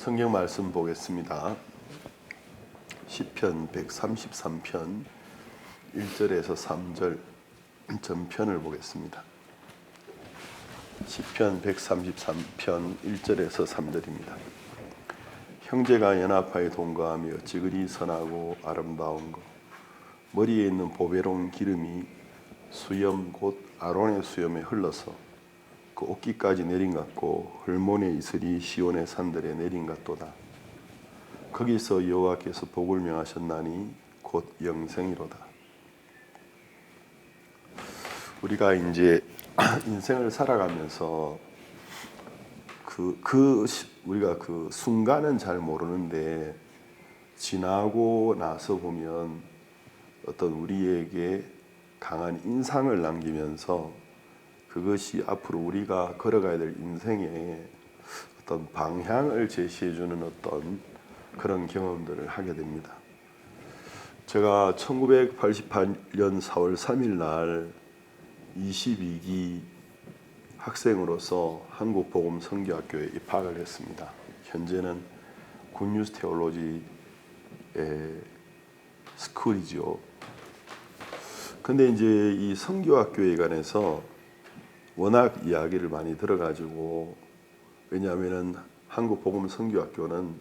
성경 말씀 보겠습니다. 시편 133편 1절에서 3절 전편을 보겠습니다. 시편 133편 1절에서 3절입니다. 형제가 연합하여 동거하며 지글이 선하고 아름다운 것, 머리에 있는 보배로운 기름이 수염 곧 아론의 수염에 흘러서 그 옷깃까지 내린 같고 헐몬의 이슬이 시온의 산들에 내린 같도다. 거기서 여호와께서 복을 명하셨나니 곧 영생이로다. 우리가 이제 인생을 살아가면서 우리가 그 순간은 잘 모르는데 지나고 나서 보면 어떤 우리에게 강한 인상을 남기면서 그것이 앞으로 우리가 걸어가야 될 인생의 어떤 방향을 제시해주는 어떤 그런 경험들을 하게 됩니다. 제가 1988년 4월 3일 날 22기 학생으로서 한국복음선교학교에 입학을 했습니다. 현재는 굿뉴스 테올로지 스쿨이죠. 근데 이제 이 선교학교에 관해서 워낙 이야기를 많이 들어가지고, 왜냐하면은 한국복음선교학교는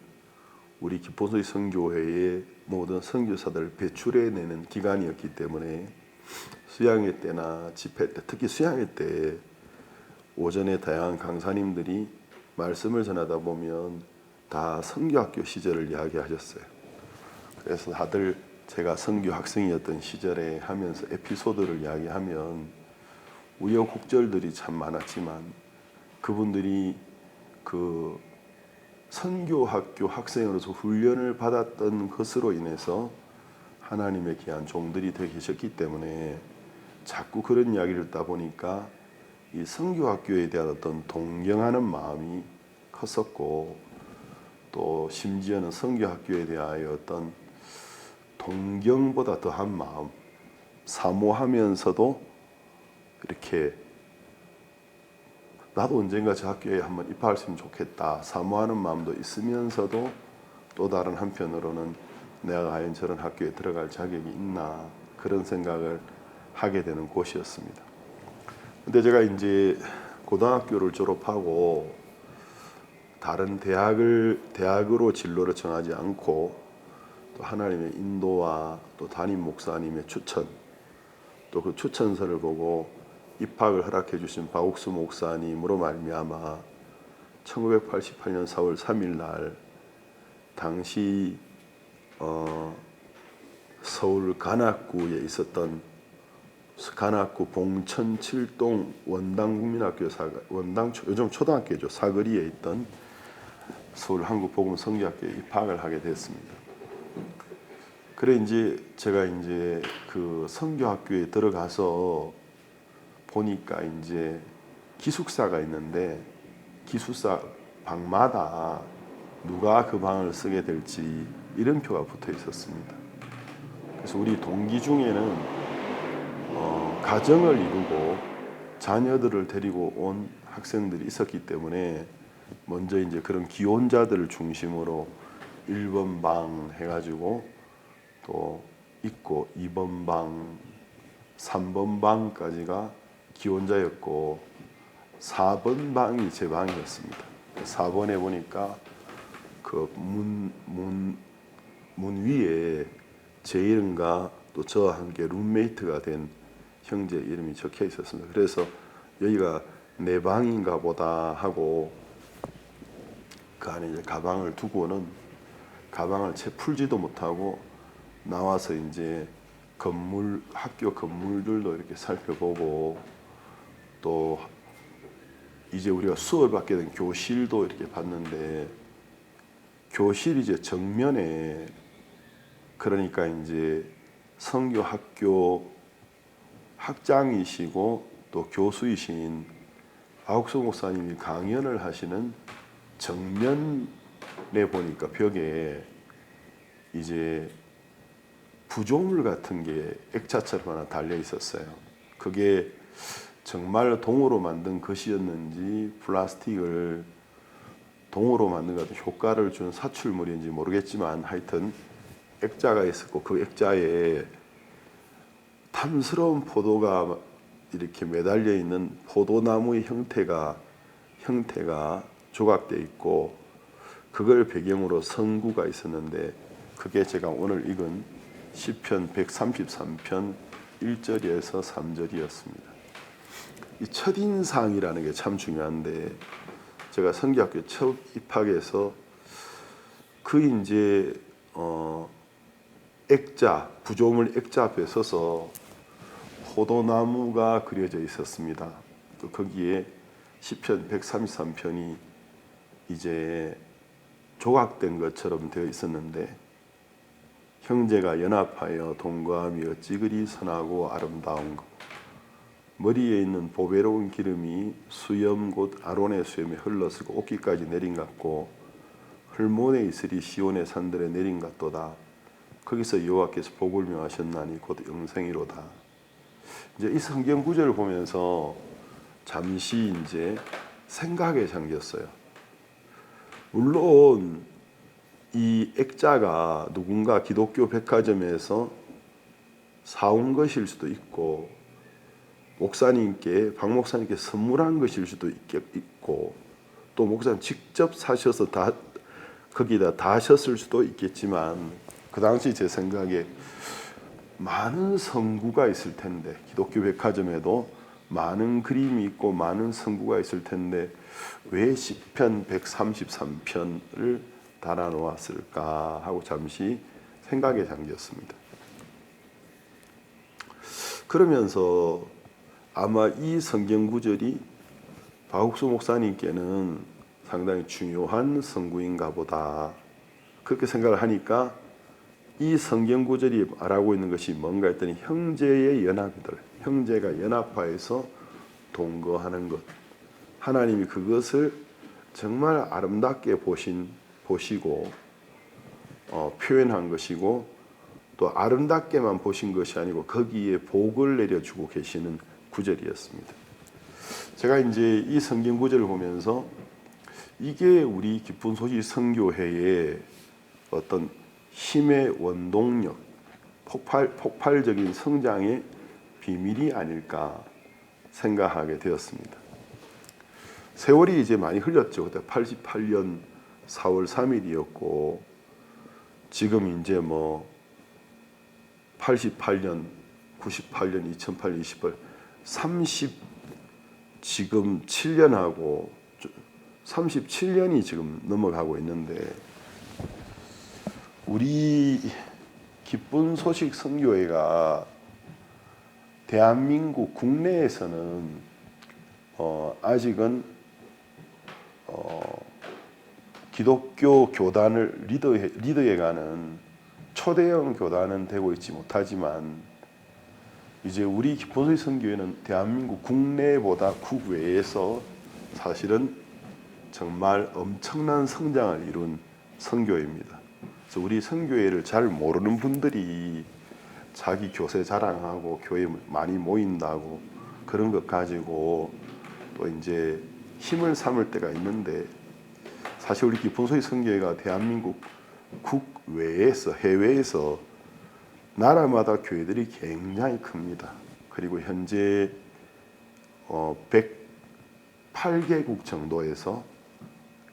우리 기포소위 선교회의 모든 선교사들을 배출해내는 기관이었기 때문에 수양회 때나 집회 때, 특히 수양회 때 오전에 다양한 강사님들이 말씀을 전하다 보면 다 선교학교 시절을 이야기하셨어요. 그래서 다들 제가 선교 학생이었던 시절에 하면서 에피소드를 이야기하면 우여곡절들이 참 많았지만 그분들이 그 선교학교 학생으로서 훈련을 받았던 것으로 인해서 하나님의 귀한 종들이 되어 계셨기 때문에 자꾸 그런 이야기를 듣다 보니까 이 선교학교에 대한 어떤 동경하는 마음이 컸었고, 또 심지어는 선교학교에 대하여 어떤 동경보다 더한 마음, 사모하면서도 이렇게 나도 언젠가 저 학교에 한번 입학했으면 좋겠다 사모하는 마음도 있으면서도 또 다른 한편으로는 내가 과연 저런 학교에 들어갈 자격이 있나 그런 생각을 하게 되는 곳이었습니다. 근데 제가 이제 고등학교를 졸업하고 다른 대학으로 진로를 정하지 않고 또 하나님의 인도와 또 담임 목사님의 추천, 또 그 추천서를 보고 입학을 허락해 주신 박옥수 목사님으로 말미암아 1988년 4월 3일 날 당시 서울 관악구에 있었던 관악구 봉천 7동 원당국민학교 요즘 초등학교죠. 사거리에 있던 서울 한국복음선교학교에 입학을 하게 됐습니다. 그래 이제 제가 이제 그 선교학교에 들어가서 보니까 이제 기숙사가 있는데 기숙사 방마다 누가 그 방을 쓰게 될지 이름표가 붙어 있었습니다. 그래서 우리 동기 중에는 가정을 이루고 자녀들을 데리고 온 학생들이 있었기 때문에 먼저 이제 그런 기혼자들을 중심으로 1번 방 해가지고 또 있고 2번 방, 3번 방까지가 기혼자였고 4번 방이 제 방이었습니다. 4번에 보니까 그 문 위에 제 이름과 또 저와 함께 룸메이트가 된 형제 이름이 적혀 있었습니다. 그래서 여기가 내 방인가 보다 하고 그 안에 이제 가방을 두고는 가방을 채 풀지도 못하고 나와서 이제 학교 건물들도 이렇게 살펴보고 또 이제 우리가 수업을 받게 된 교실도 이렇게 봤는데 교실 이제 정면에 그러니까 이제 선교학교 학장이시고 또 교수이신 박옥수 목사님이 강연을 하시는 정면에 보니까 벽에 이제 부조물 같은 게 액자처럼 하나 달려 있었어요. 그게 정말 동으로 만든 것이었는지 플라스틱을 동으로 만든 것 같은 효과를 준 사출물인지 모르겠지만 하여튼 액자가 있었고 그 액자에 탐스러운 포도가 이렇게 매달려 있는 포도나무의 형태가 조각되어 있고 그걸 배경으로 성구가 있었는데 그게 제가 오늘 읽은 시편 133편 1절에서 3절이었습니다. 이 첫인상이라는 게 참 중요한데 제가 성경학교 첫 입학해서 그 이제 액자 구조물 액자 앞에 서서 포도나무가 그려져 있었습니다. 또 거기에 시편 133편이 이제 조각된 것처럼 되어 있었는데 형제가 연합하여 동거함이 어찌 그리 선하고 아름다운가 머리에 있는 보배로운 기름이 수염 곧 아론의 수염에 흘러서고 옷깃까지 내린 같고 헐몬에 있으리 시온의 산들에 내린 같도다. 거기서 여호와께서 복을 명하셨나니 곧 영생이로다. 이제 이 성경 구절을 보면서 잠시 이제 생각에 잠겼어요. 물론 이 액자가 누군가 기독교 백화점에서 사온 것일 수도 있고 박 목사님께 선물한 것일 수도 있고 또 목사님 직접 사셔서 거기다 다셨을 수도 있겠지만 그 당시 제 생각에 많은 성구가 있을 텐데 기독교 백화점에도 많은 그림이 있고 많은 성구가 있을 텐데 왜 시편 133편을 달아놓았을까 하고 잠시 생각에 잠겼습니다. 그러면서 아마 이 성경 구절이 박욱수 목사님께는 상당히 중요한 성구인가 보다 그렇게 생각을 하니까 이 성경 구절이 말하고 있는 것이 뭔가 했더니 형제의 연합들, 형제가 연합하여서 동거하는 것 하나님이 그것을 정말 아름답게 보시고 표현한 것이고 또 아름답게만 보신 것이 아니고 거기에 복을 내려주고 계시는 구절이었습니다. 제가 이제 이 성경 구절을 보면서 이게 우리 기쁜 소식 선교회의 어떤 힘의 원동력, 폭발적인 성장의 비밀이 아닐까 생각하게 되었습니다. 세월이 이제 많이 흘렀죠. 그때 88년 4월 3일이었고 지금 이제 88년, 98년, 2008년, 28년, 37년하고 37년이 지금 넘어가고 있는데 우리 기쁜 소식 선교회가 대한민국 국내에서는 아직은 기독교 교단을 리더해가는 초대형 교단은 되고 있지 못하지만 이제 우리 기쁜 소식 선교회는 대한민국 국내보다 국외에서 사실은 정말 엄청난 성장을 이룬 선교회입니다. 그래서 우리 선교회를 잘 모르는 분들이 자기 교세 자랑하고 교회 많이 모인다고 그런 것 가지고 또 이제 힘을 삼을 때가 있는데 사실 우리 기쁜 소식 선교회가 대한민국 국외에서 해외에서 나라마다 교회들이 굉장히 큽니다. 그리고 현재 108개국 정도에서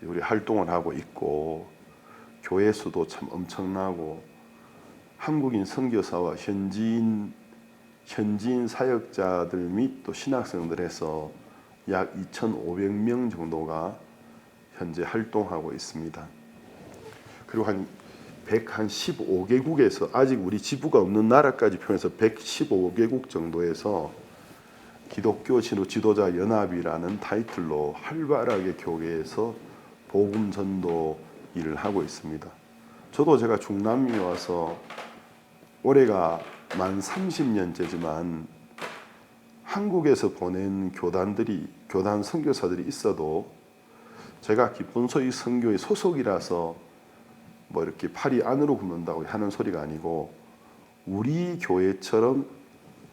우리 활동을 하고 있고 교회 수도 참 엄청나고 한국인 선교사와 현지인 사역자들 및 또 신학생들 해서 약 2,500명 정도가 현재 활동하고 있습니다. 그리고 한 115개국에서 아직 우리 지부가 없는 나라까지 포함해서 115개국 정도에서 기독교 지도자 연합이라는 타이틀로 활발하게 교회에서 복음 전도 일을 하고 있습니다. 저도 제가 중남미에 와서 올해가 만 30년째지만 한국에서 보낸 교단 선교사들이 있어도 제가 기쁜 소식 선교의 소속이라서 이렇게 팔이 안으로 굽는다고 하는 소리가 아니고 우리 교회처럼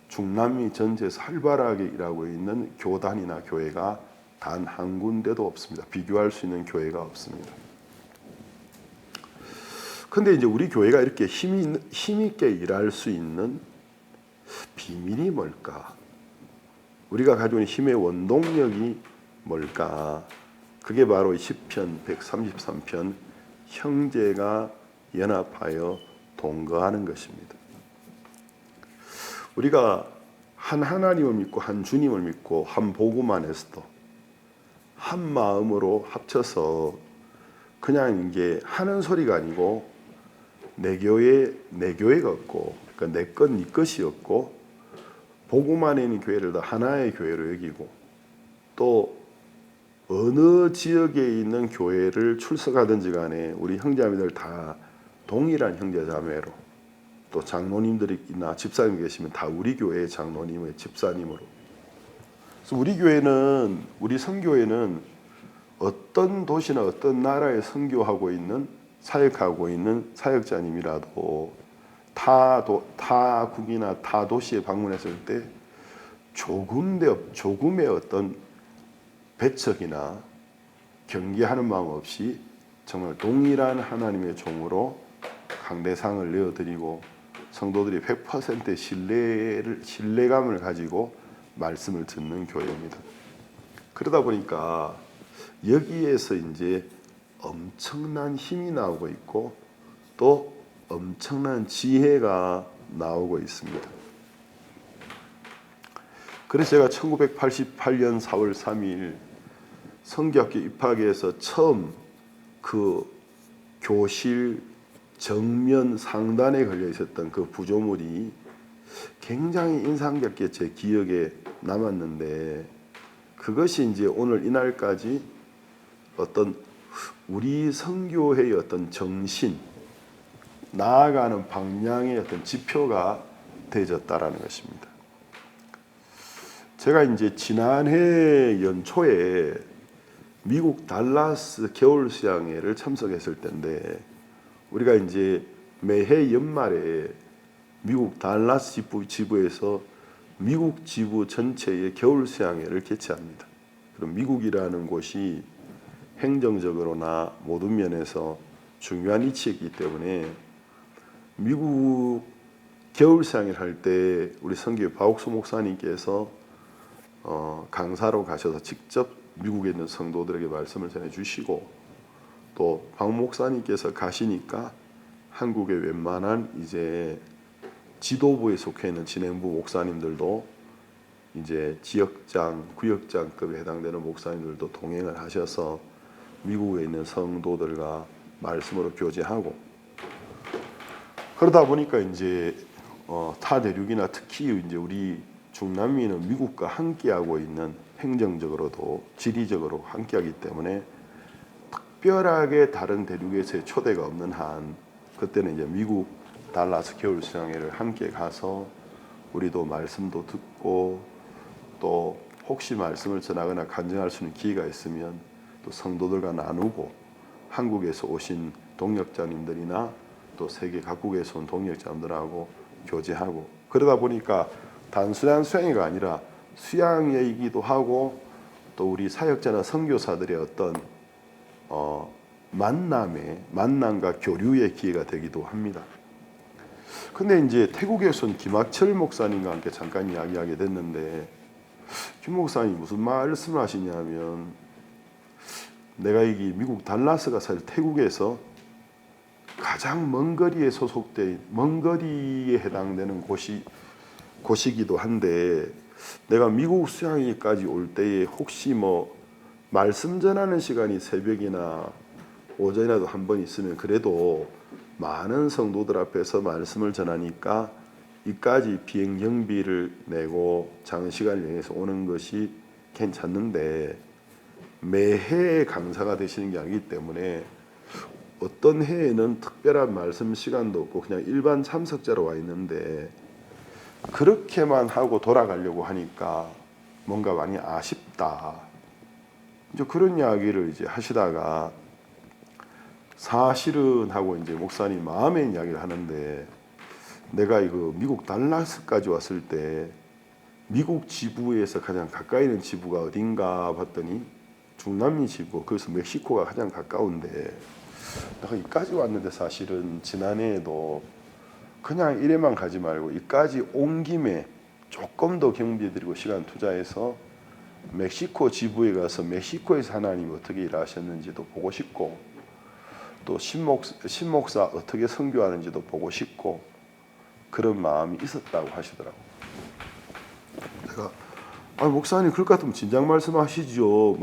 중남미 전체에서 활발하게 일하고 있는 교단이나 교회가 단 한 군데도 없습니다. 비교할 수 있는 교회가 없습니다. 근데 이제 우리 교회가 이렇게 힘 있게 일할 수 있는 비밀이 뭘까? 우리가 가지고 있는 힘의 원동력이 뭘까? 그게 바로 시편 133편 형제가 연합하여 동거하는 것입니다. 우리가 한 하나님을 믿고 한 주님을 믿고 한 복음 안에서도 한 마음으로 합쳐서 그냥 이게 하는 소리가 아니고 내 교회가 없고, 그러니까 내 것 네 것이 없고, 복음 안에 있는 교회를 다 하나의 교회로 여기고, 또 어느 지역에 있는 교회를 출석하든지 간에 우리 형제자매들 다 동일한 형제자매로, 또 장로님들이나 집사님 계시면 다 우리 교회의 장로님의 집사님으로. 그래서 우리 교회는, 우리 선교회는 어떤 도시나 어떤 나라에 선교하고 있는, 사역하고 있는 사역자님이라도 타 국이나 타 도시에 방문했을 때 조금의 어떤 배척이나 경계하는 마음 없이 정말 동일한 하나님의 종으로 강대상을 내어드리고 성도들이 100%의 신뢰감을 가지고 말씀을 듣는 교회입니다. 그러다 보니까 여기에서 이제 엄청난 힘이 나오고 있고 또 엄청난 지혜가 나오고 있습니다. 그래서 제가 1988년 4월 3일 성교학교 입학해서 처음 그 교실 정면 상단에 걸려 있었던 그 부조물이 굉장히 인상 깊게 제 기억에 남았는데, 그것이 이제 오늘 이날까지 어떤 우리 선교회의 어떤 정신, 나아가는 방향의 어떤 지표가 되어졌다라는 것입니다. 제가 이제 지난해 연초에 미국 달라스 겨울 수양회를 참석했을 때인데, 우리가 이제 매해 연말에 미국 달라스 지부에서 미국 지부 전체의 겨울 수양회를 개최합니다. 그럼 미국이라는 곳이 행정적으로나 모든 면에서 중요한 위치에 있기 때문에 미국 겨울 수양회를 할 때 우리 선교회 박옥수 목사님께서 강사로 가셔서 직접 미국에 있는 성도들에게 말씀을 전해주시고, 또 박 목사님께서 가시니까 한국의 웬만한 이제 지도부에 속해 있는 진행부 목사님들도 이제 지역장, 구역장급에 해당되는 목사님들도 동행을 하셔서 미국에 있는 성도들과 말씀으로 교제하고, 그러다 보니까 이제 타 대륙이나 특히 이제 우리 중남미는 미국과 함께하고 있는, 행정적으로도 지리적으로 함께하기 때문에 특별하게 다른 대륙에서의 초대가 없는 한, 그때는 이제 미국 달라스 겨울 수양회를 함께 가서 우리도 말씀도 듣고, 또 혹시 말씀을 전하거나 간증할 수 있는 기회가 있으면 또 성도들과 나누고, 한국에서 오신 동역자님들이나 또 세계 각국에서 온 동역자님들하고 교제하고, 그러다 보니까 단순한 수양회가 아니라 수양회이기도 하고, 또 우리 사역자나 선교사들의 어떤 만남과 교류의 기회가 되기도 합니다. 근데 이제 태국에서 온 김학철 목사님과 함께 잠깐 이야기하게 됐는데, 김 목사님이 무슨 말씀을 하시냐면, 내가 여기 미국 달라스가 사실 태국에서 가장 먼 거리에 먼 거리에 해당되는 곳이기도 한데, 내가 미국 수양회까지 올 때에 혹시 말씀 전하는 시간이 새벽이나 오전이라도 한 번 있으면 그래도 많은 성도들 앞에서 말씀을 전하니까 이까지 비행 경비를 내고 장시간을 여행해서 오는 것이 괜찮는데, 매해 강사가 되시는 게 아니기 때문에 어떤 해에는 특별한 말씀 시간도 없고 그냥 일반 참석자로 와 있는데, 그렇게만 하고 돌아가려고 하니까 뭔가 많이 아쉽다, 이제 그런 이야기를 이제 하시다가, 사실은 하고 이제 목사님 마음의 이야기를 하는데, 내가 이거 미국 달라스까지 왔을 때 미국 지부에서 가장 가까이 있는 지부가 어딘가 봤더니 중남미 지부, 그래서 멕시코가 가장 가까운데 내가 이까지 왔는데 사실은 지난해에도 그냥 이래만 가지 말고 이까지 온 김에 조금 더 경비 들이고 시간 투자해서 멕시코 지부에 가서 멕시코에서 하나님이 어떻게 일하셨는지도 보고 싶고 또 신목사 어떻게 선교하는지도 보고 싶고 그런 마음이 있었다고 하시더라고요. 제가 목사님 그럴 것 같으면 진작 말씀하셨지요.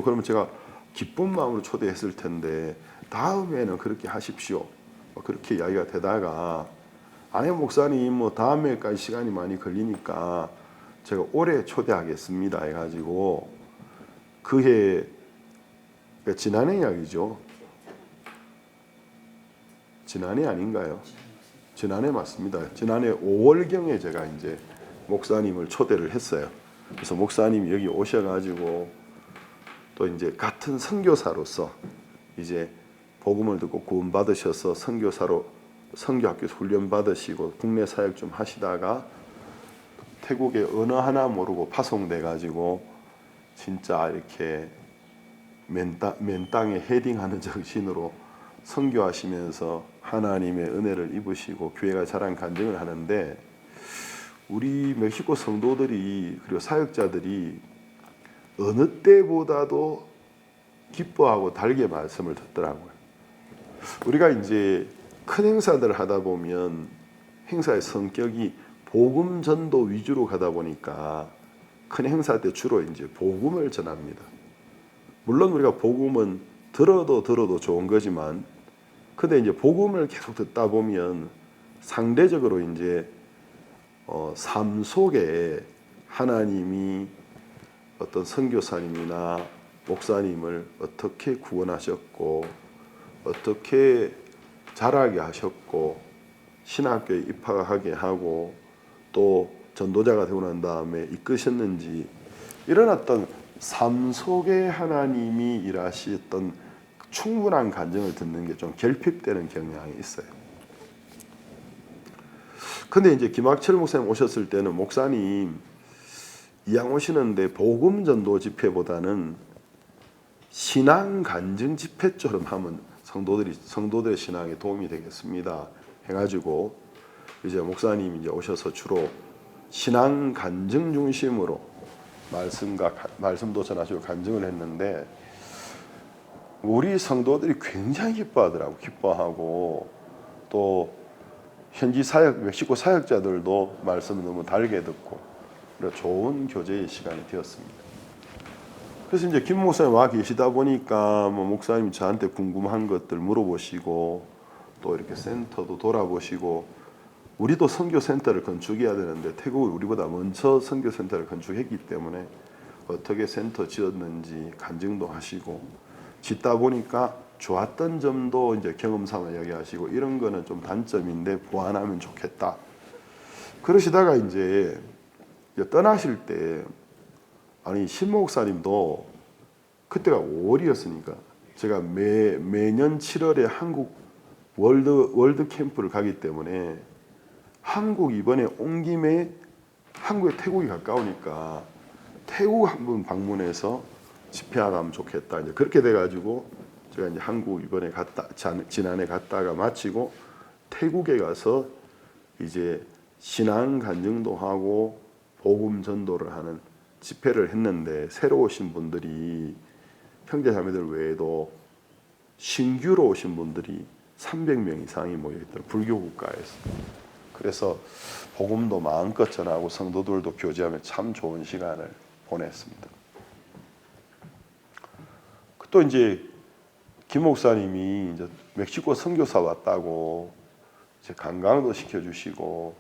그러면 제가 기쁜 마음으로 초대했을 텐데 다음에는 그렇게 하십시오. 그렇게 이야기가 되다가 아니 목사님 뭐 다음에까지 시간이 많이 걸리니까 제가 올해 초대하겠습니다 해가지고 그해 그러니까 지난해 이야기죠. 지난해 아닌가요? 지난해 맞습니다. 지난해 5월경에 제가 이제 목사님을 초대를 했어요. 그래서 목사님이 여기 오셔가지고 또 이제 같은 선교사로서 이제 복음을 듣고 구원 받으셔서 선교사로 선교학교에서 훈련 받으시고 국내 사역 좀 하시다가 태국의 언어 하나 모르고 파송돼 가지고 진짜 이렇게 맨 땅에 헤딩하는 정신으로 선교하시면서 하나님의 은혜를 입으시고 교회가 자란 간증을 하는데 우리 멕시코 성도들이 그리고 사역자들이 어느 때보다도 기뻐하고 달게 말씀을 듣더라고요. 우리가 이제 큰 행사들을 하다 보면 행사의 성격이 복음 전도 위주로 가다 보니까 큰 행사 때 주로 이제 복음을 전합니다. 물론 우리가 복음은 들어도 좋은 거지만 근데 이제 복음을 계속 듣다 보면 상대적으로 이제 삶 속에 하나님이 어떤 선교사님이나 목사님을 어떻게 구원하셨고 어떻게 자라게 하셨고 신학교에 입학하게 하고 또 전도자가 되고 난 다음에 이끄셨는지 이런 어떤 삶 속에 하나님이 일하셨던 충분한 간증을 듣는 게 좀 결핍되는 경향이 있어요. 근데 이제 김학철 목사님 오셨을 때는 목사님 이왕 오시는데 복음 전도 집회보다는 신앙 간증 집회처럼 하면 성도들의 신앙에 도움이 되겠습니다. 해가지고 이제 목사님이 이제 오셔서 주로 신앙 간증 중심으로 말씀도 전하시고 간증을 했는데 우리 성도들이 굉장히 기뻐하더라고. 기뻐하고 또 현지 멕시코 사역자들도 말씀을 너무 달게 듣고 좋은 교제의 시간이 되었습니다. 그래서 이제 김 목사님 와 계시다 보니까 뭐 목사님이 저한테 궁금한 것들 물어보시고 또 이렇게 센터도 돌아보시고 우리도 선교센터를 건축해야 되는데 태국이 우리보다 먼저 선교센터를 건축했기 때문에 어떻게 센터 지었는지 간증도 하시고 짓다 보니까 좋았던 점도 이제 경험 삼아 이야기하시고 이런 거는 좀 단점인데 보완하면 좋겠다. 그러시다가 이제 떠나실 때 아니 신 목사님도 그때가 5월이었으니까 제가 매년 7월에 한국 월드 캠프를 가기 때문에 한국 이번에 온 김에 한국에 태국이 가까우니까 태국 한번 방문해서 집회하면 좋겠다. 이제 그렇게 돼가지고 제가 이제 한국 이번에 지난해 갔다가 마치고 태국에 가서 이제 신앙 간증도 하고 복음 전도를 하는 집회를 했는데 새로 오신 분들이 형제자매들 외에도 신규로 오신 분들이 300명 이상이 모여있더라고요. 불교 국가에서. 그래서 복음도 마음껏 전하고 성도들도 교제하며 참 좋은 시간을 보냈습니다. 또 이제 김 목사님이 이제 멕시코 선교사 왔다고 이제 관광도 시켜주시고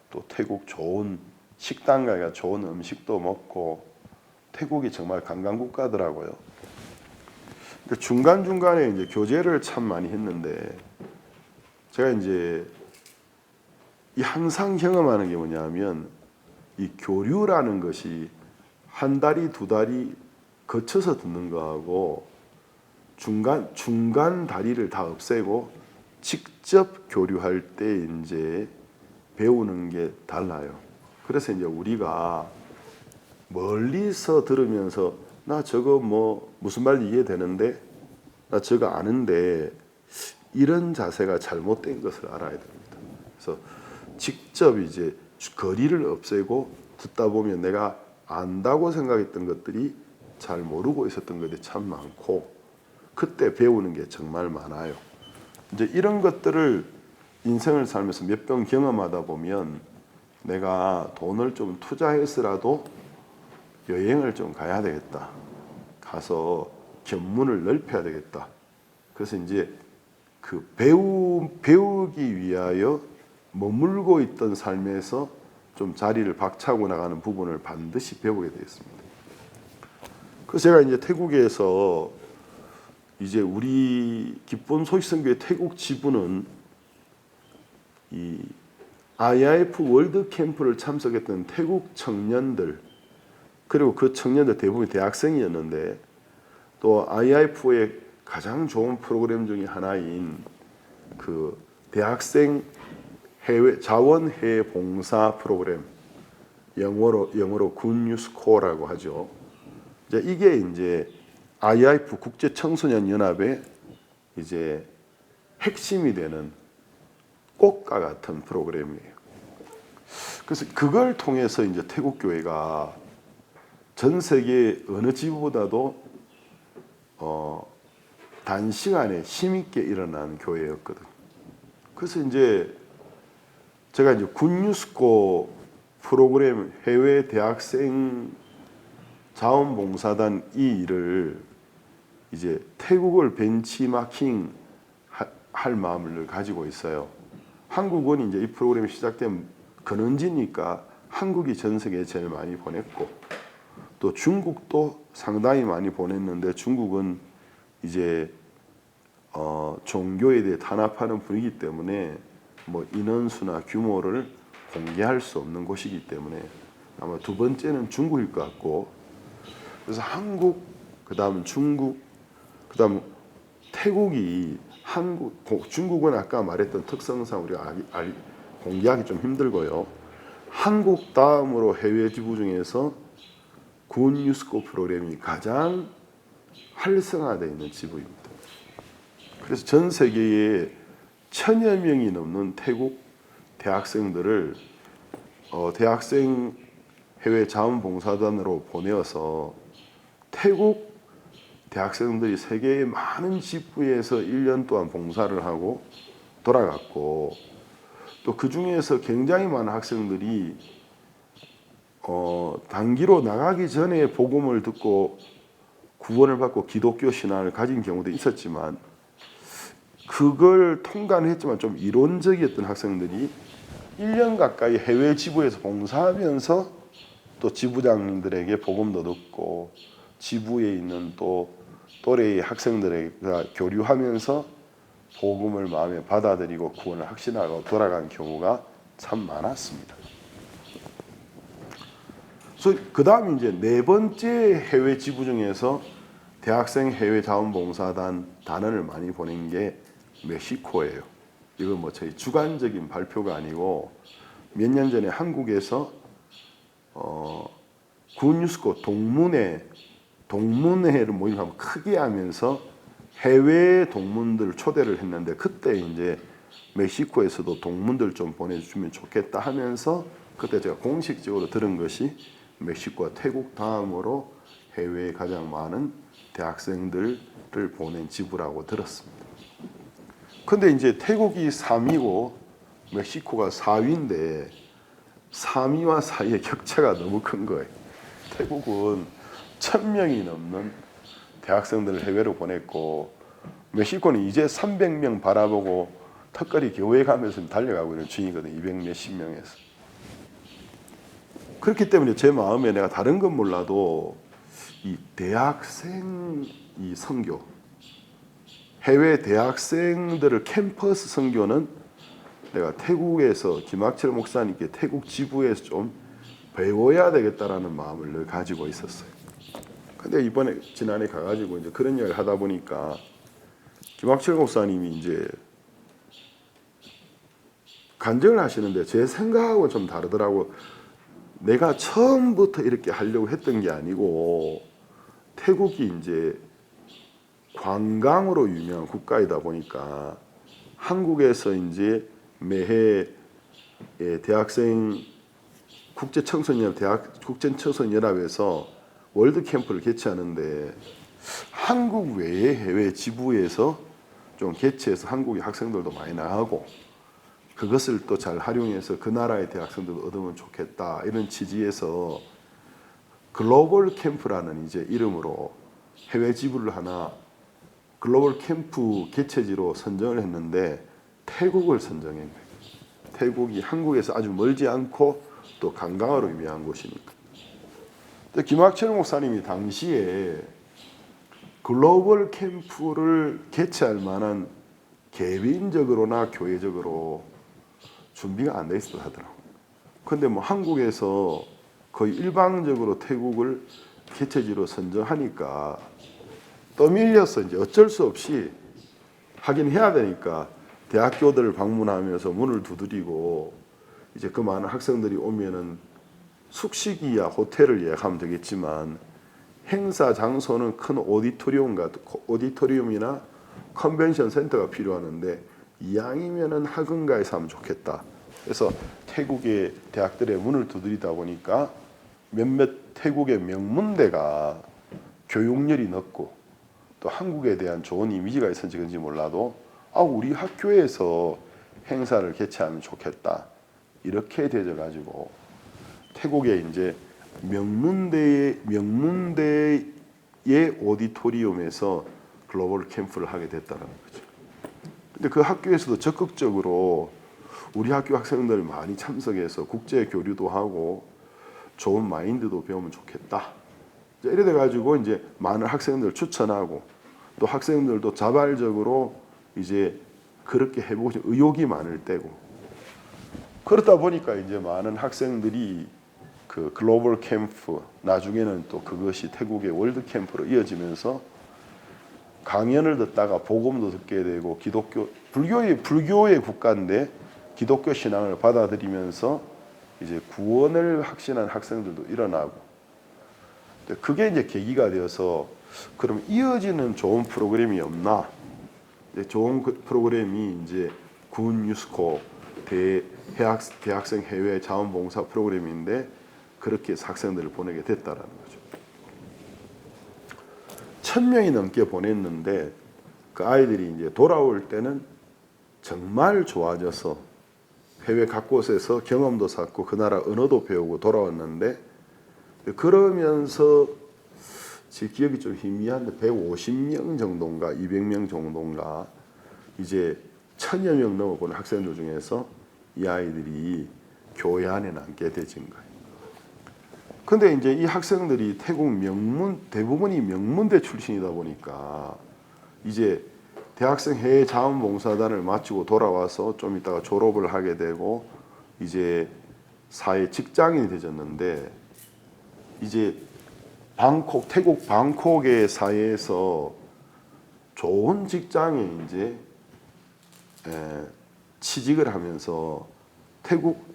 또 태국 좋은 식당 가가 좋은 음식도 먹고 태국이 정말 관광 국가더라고요. 그러니까 중간 중간에 이제 교제를 참 많이 했는데 제가 이제 항상 경험하는 게 뭐냐면 이 교류라는 것이 한 다리 두 다리 거쳐서 듣는 거하고 중간 다리를 다 없애고 직접 교류할 때 이제 배우는 게 달라요. 그래서 이제 우리가 멀리서 들으면서 나 저거 뭐 무슨 말인지 이해되는데 나 저거 아는데 이런 자세가 잘못된 것을 알아야 됩니다. 그래서 직접 이제 거리를 없애고 듣다 보면 내가 안다고 생각했던 것들이 잘 모르고 있었던 것들이 참 많고 그때 배우는 게 정말 많아요. 이제 이런 것들을 인생을 살면서 몇 번 경험하다 보면 내가 돈을 좀 투자해서라도 여행을 좀 가야 되겠다. 가서 견문을 넓혀야 되겠다. 그래서 이제 그 배우기 위하여 머물고 있던 삶에서 좀 자리를 박차고 나가는 부분을 반드시 배우게 되었습니다. 그래서 제가 이제 태국에서 이제 우리 기본 소식선교회 태국 지부는 이 IIF 월드 캠프를 참석했던 태국 청년들 그리고 그 청년들 대부분 대학생이었는데 또 IIF의 가장 좋은 프로그램 중에 하나인 그 대학생 해외 자원 해외 봉사 프로그램 영어로 굿뉴스코라고 하죠. 이게 이제 IIF 국제 청소년 연합의 이제 핵심이 되는 꽃과 같은 프로그램이에요. 그래서 그걸 통해서 이제 태국 교회가 전 세계 어느 지부보다도 단시간에 힘있게 일어난 교회였거든. 그래서 이제 제가 이제 굿뉴스코 프로그램 해외 대학생 자원봉사단 이 일을 이제 태국을 벤치마킹 할 마음을 가지고 있어요. 한국은 이제 이 프로그램이 시작된 근원지니까 한국이 전 세계에 제일 많이 보냈고 또 중국도 상당히 많이 보냈는데 중국은 이제 종교에 대해 탄압하는 분위기 때문에 뭐 인원수나 규모를 공개할 수 없는 곳이기 때문에 아마 두 번째는 중국일 것 같고 그래서 한국 그다음 중국 그다음 태국이 중국은 아까 말했던 특성상 우리가 공개하기 좀 힘들고요. 한국 다음으로 해외 지부 중에서 굿뉴스코 프로그램이 가장 활성화되어 있는 지부입니다. 그래서 전 세계에 1000여 명이 넘는 태국 대학생들을 대학생 해외 자원봉사단으로 보내어서 태국 대학생들이 세계의 많은 지부에서 1년 동안 봉사를 하고 돌아갔고 또 그 중에서 굉장히 많은 학생들이 단기로 나가기 전에 복음을 듣고 구원을 받고 기독교 신앙을 가진 경우도 있었지만 그걸 통과는 했지만 좀 이론적이었던 학생들이 1년 가까이 해외 지부에서 봉사하면서 또 지부장님들에게 복음도 듣고 지부에 있는 또 또래의 학생들과 교류하면서 복음을 마음에 받아들이고 구원을 확신하고 돌아간 경우가 참 많았습니다. 그 다음 이제 네 번째 해외 지부 중에서 대학생 해외 자원봉사단 단원을 많이 보낸 게 멕시코예요. 이건 뭐 저희 주관적인 발표가 아니고 몇 년 전에 한국에서 굿뉴스코 동문회를 모임하고 크게 하면서 해외 동문들 초대를 했는데 그때 이제 멕시코에서도 동문들 좀 보내주면 좋겠다 하면서 그때 제가 공식적으로 들은 것이 멕시코와 태국 다음으로 해외에 가장 많은 대학생들을 보낸 지부라고 들었습니다. 근데 이제 태국이 3위고 멕시코가 4위인데 3위와 4위의 격차가 너무 큰 거예요. 태국은 1000명이 넘는 대학생들을 해외로 보냈고 멕시코는 이제 300명 바라보고 턱걸이 교회 가면서 달려가고 있는 중이거든요. 200 몇십 명에서. 그렇기 때문에 제 마음에 내가 다른 건 몰라도 이 대학생 이 선교 해외 대학생들을 캠퍼스 선교는 내가 태국에서 김학철 목사님께 태국 지부에서 좀 배워야 되겠다라는 마음을 늘 가지고 있었어요. 근데 이번에 지난해 가가지고 이제 그런 이야기를 하다 보니까 김학철 목사님이 이제 간증을 하시는데 제 생각하고 좀 다르더라고. 내가 처음부터 이렇게 하려고 했던 게 아니고 태국이 이제 관광으로 유명한 국가이다 보니까 한국에서 이제 매해 대학생 국제청소년연합에서 월드 캠프를 개최하는데 한국 외의 해외 지부에서 좀 개최해서 한국의 학생들도 많이 나가고 그것을 또 잘 활용해서 그 나라의 대학생들도 얻으면 좋겠다 이런 취지에서 글로벌 캠프라는 이제 이름으로 해외 지부를 하나 글로벌 캠프 개최지로 선정을 했는데 태국을 선정한 거예요. 태국이 한국에서 아주 멀지 않고 또 관광으로 유명한 곳이니까. 김학철 목사님이 당시에 글로벌 캠프를 개최할 만한 개인적으로나 교회적으로 준비가 안 돼 있었다 하더라고요. 근데 뭐 한국에서 거의 일방적으로 태국을 개최지로 선정하니까 떠밀려서 이제 어쩔 수 없이 하긴 해야 되니까 대학교들을 방문하면서 문을 두드리고 이제 그 많은 학생들이 오면은 숙식이야 호텔을 예약하면 되겠지만 행사 장소는 큰 오디토리움이나 컨벤션 센터가 필요하는데 이왕이면은 학원가에서 하면 좋겠다. 그래서 태국의 대학들의 문을 두드리다 보니까 몇몇 태국의 명문대가 교육열이 높고 또 한국에 대한 좋은 이미지가 있었는지 그런지 몰라도 우리 학교에서 행사를 개최하면 좋겠다. 이렇게 되져 가지고 태국의 이제 명문대의 오디토리움에서 글로벌 캠프를 하게 됐다는 거죠. 근데 그 학교에서도 적극적으로 우리 학교 학생들 많이 참석해서 국제 교류도 하고 좋은 마인드도 배우면 좋겠다. 이래 돼 가지고 이제 많은 학생들 추천하고 또 학생들도 자발적으로 이제 그렇게 해보고 싶은 의욕이 많을 때고 그러다 보니까 이제 많은 학생들이 그 글로벌 캠프 나중에는 또 그것이 태국의 월드 캠프로 이어지면서 강연을 듣다가 복음도 듣게 되고 불교의 국가인데 기독교 신앙을 받아들이면서 이제 구원을 확신한 학생들도 일어나고 그게 이제 계기가 되어서 그럼 이어지는 좋은 프로그램이 없나? 좋은 프로그램이 이제 군 유스코 대학생 해외 자원봉사 프로그램인데 그렇게 해서 학생들을 보내게 됐다라는 거죠. 1000명이 넘게 보냈는데 그 아이들이 이제 돌아올 때는 정말 좋아져서 해외 각곳에서 경험도 쌓고 그 나라 언어도 배우고 돌아왔는데 그러면서 제 기억이 좀 희미한데 150명 정도인가 200명 정도인가 이제 1000여 명 넘어보는 학생들 중에서 이 아이들이 교회 안에 남게 되진 거예요. 근데 이제 이 학생들이 태국 대부분이 명문대 출신이다 보니까 이제 대학생 해외 자원봉사단을 마치고 돌아와서 좀 있다가 졸업을 하게 되고 이제 사회 직장인이 되졌는데 이제 태국 방콕의 사회에서 좋은 직장에 이제 취직을 하면서 태국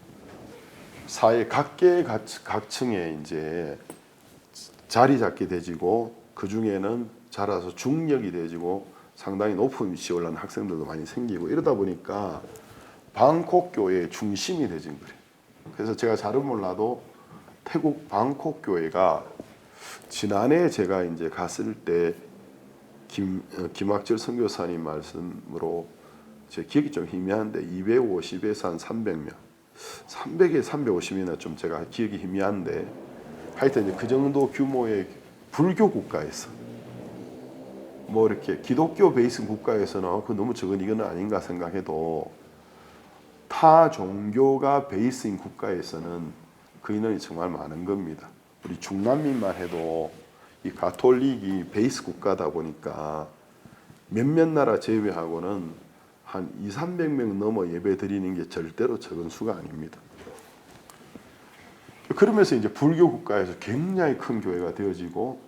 사회 각층에 이제 자리 잡게 되지고 그 중에는 자라서 중력이 되지고 상당히 높은 위치에 올라간 학생들도 많이 생기고 이러다 보니까 방콕 교회의 중심이 되진 거예요. 그래서 제가 잘은 몰라도 태국 방콕 교회가 지난해 제가 이제 갔을 때 김학철 선교사님 말씀으로 제 기억이 좀 희미한데 250에서 한 300명, 300에 350이나 좀 제가 기억이 희미한데 하여튼 이제 그 정도 규모의 불교 국가에서 뭐 이렇게 기독교 베이스 국가에서는 그 너무 적은 이거는 아닌가 생각해도 타 종교가 베이스인 국가에서는 그 인원이 정말 많은 겁니다. 우리 중남미만 해도 이 가톨릭이 베이스 국가다 보니까 몇몇 나라 제외하고는 한 200~300명 넘어 예배 드리는 게 절대로 적은 수가 아닙니다. 그러면서 이제 불교 국가에서 굉장히 큰 교회가 되어지고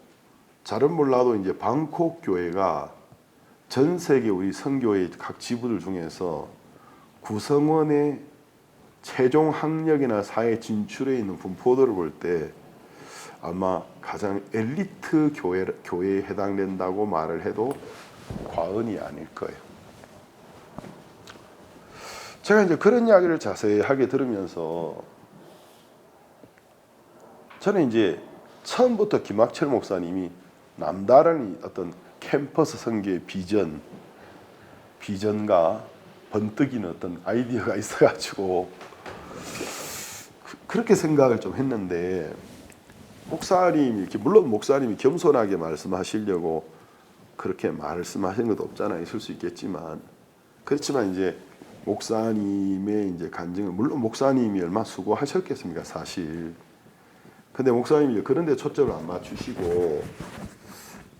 잘은 몰라도 이제 방콕 교회가 전 세계 우리 선교의 각 지부들 중에서 구성원의 최종 학력이나 사회 진출에 있는 분포도를 볼 때 아마 가장 엘리트 교회에 해당된다고 말을 해도 과언이 아닐 거예요. 제가 이제 그런 이야기를 자세히 하게 들으면서 저는 이제 처음부터 김학철 목사님이 남다른 어떤 캠퍼스 선교의 비전과 번뜩이는 어떤 아이디어가 있어가지고 그렇게 생각을 좀 했는데, 목사님이 이렇게, 물론 목사님이 겸손하게 말씀하시려고 그렇게 말씀하시는 것도 없잖아, 있을 수 있겠지만, 그렇지만 이제 목사님의 이제 간증을, 물론 목사님이 얼마나 수고하셨겠습니까, 사실. 근데 목사님이 그런 데 초점을 안 맞추시고,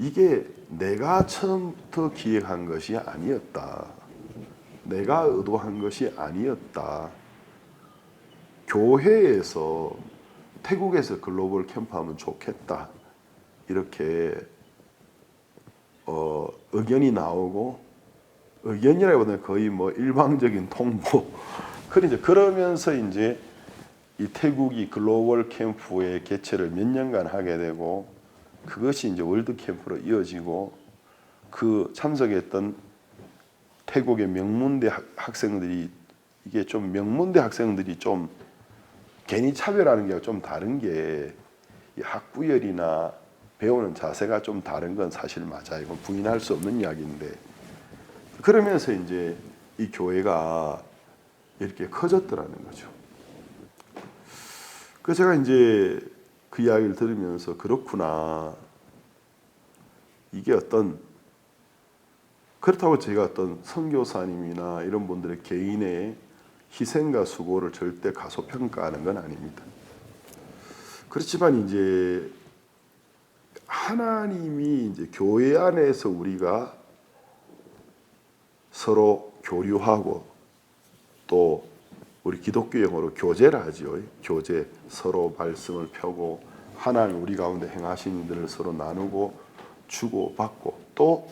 이게 내가 처음부터 기획한 것이 아니었다, 내가 의도한 것이 아니었다, 교회에서 태국에서 글로벌 캠프하면 좋겠다, 이렇게 의견이 나오고, 의견이라기보다는 거의 뭐 일방적인 통보 그러면서 이제 이 태국이 글로벌 캠프의 개최를 몇 년간 하게 되고, 그것이 이제 월드 캠프로 이어지고, 그 참석했던 태국의 명문대 학생들이, 이게 좀 명문대 학생들이 좀 괜히 차별하는 게 좀 다른 게, 이 학부열이나 배우는 자세가 좀 다른 건 사실 맞아요. 이건 부인할 수 없는 이야기인데, 그러면서 이제 이 교회가 이렇게 커졌더라는 거죠. 그래서 제가 이제 그 이야기를 들으면서, 그렇구나, 이게 그렇다고 제가 어떤 선교사님이나 이런 분들의 개인의 희생과 수고를 절대 가소평가하는 건 아닙니다. 그렇지만 이제 하나님이 이제 교회 안에서 우리가 서로 교류하고, 또 우리 기독교 용어로 교제를 하죠. 교제, 서로 말씀을 펴고 하나님 우리 가운데 행하신 일들을 서로 나누고 주고 받고, 또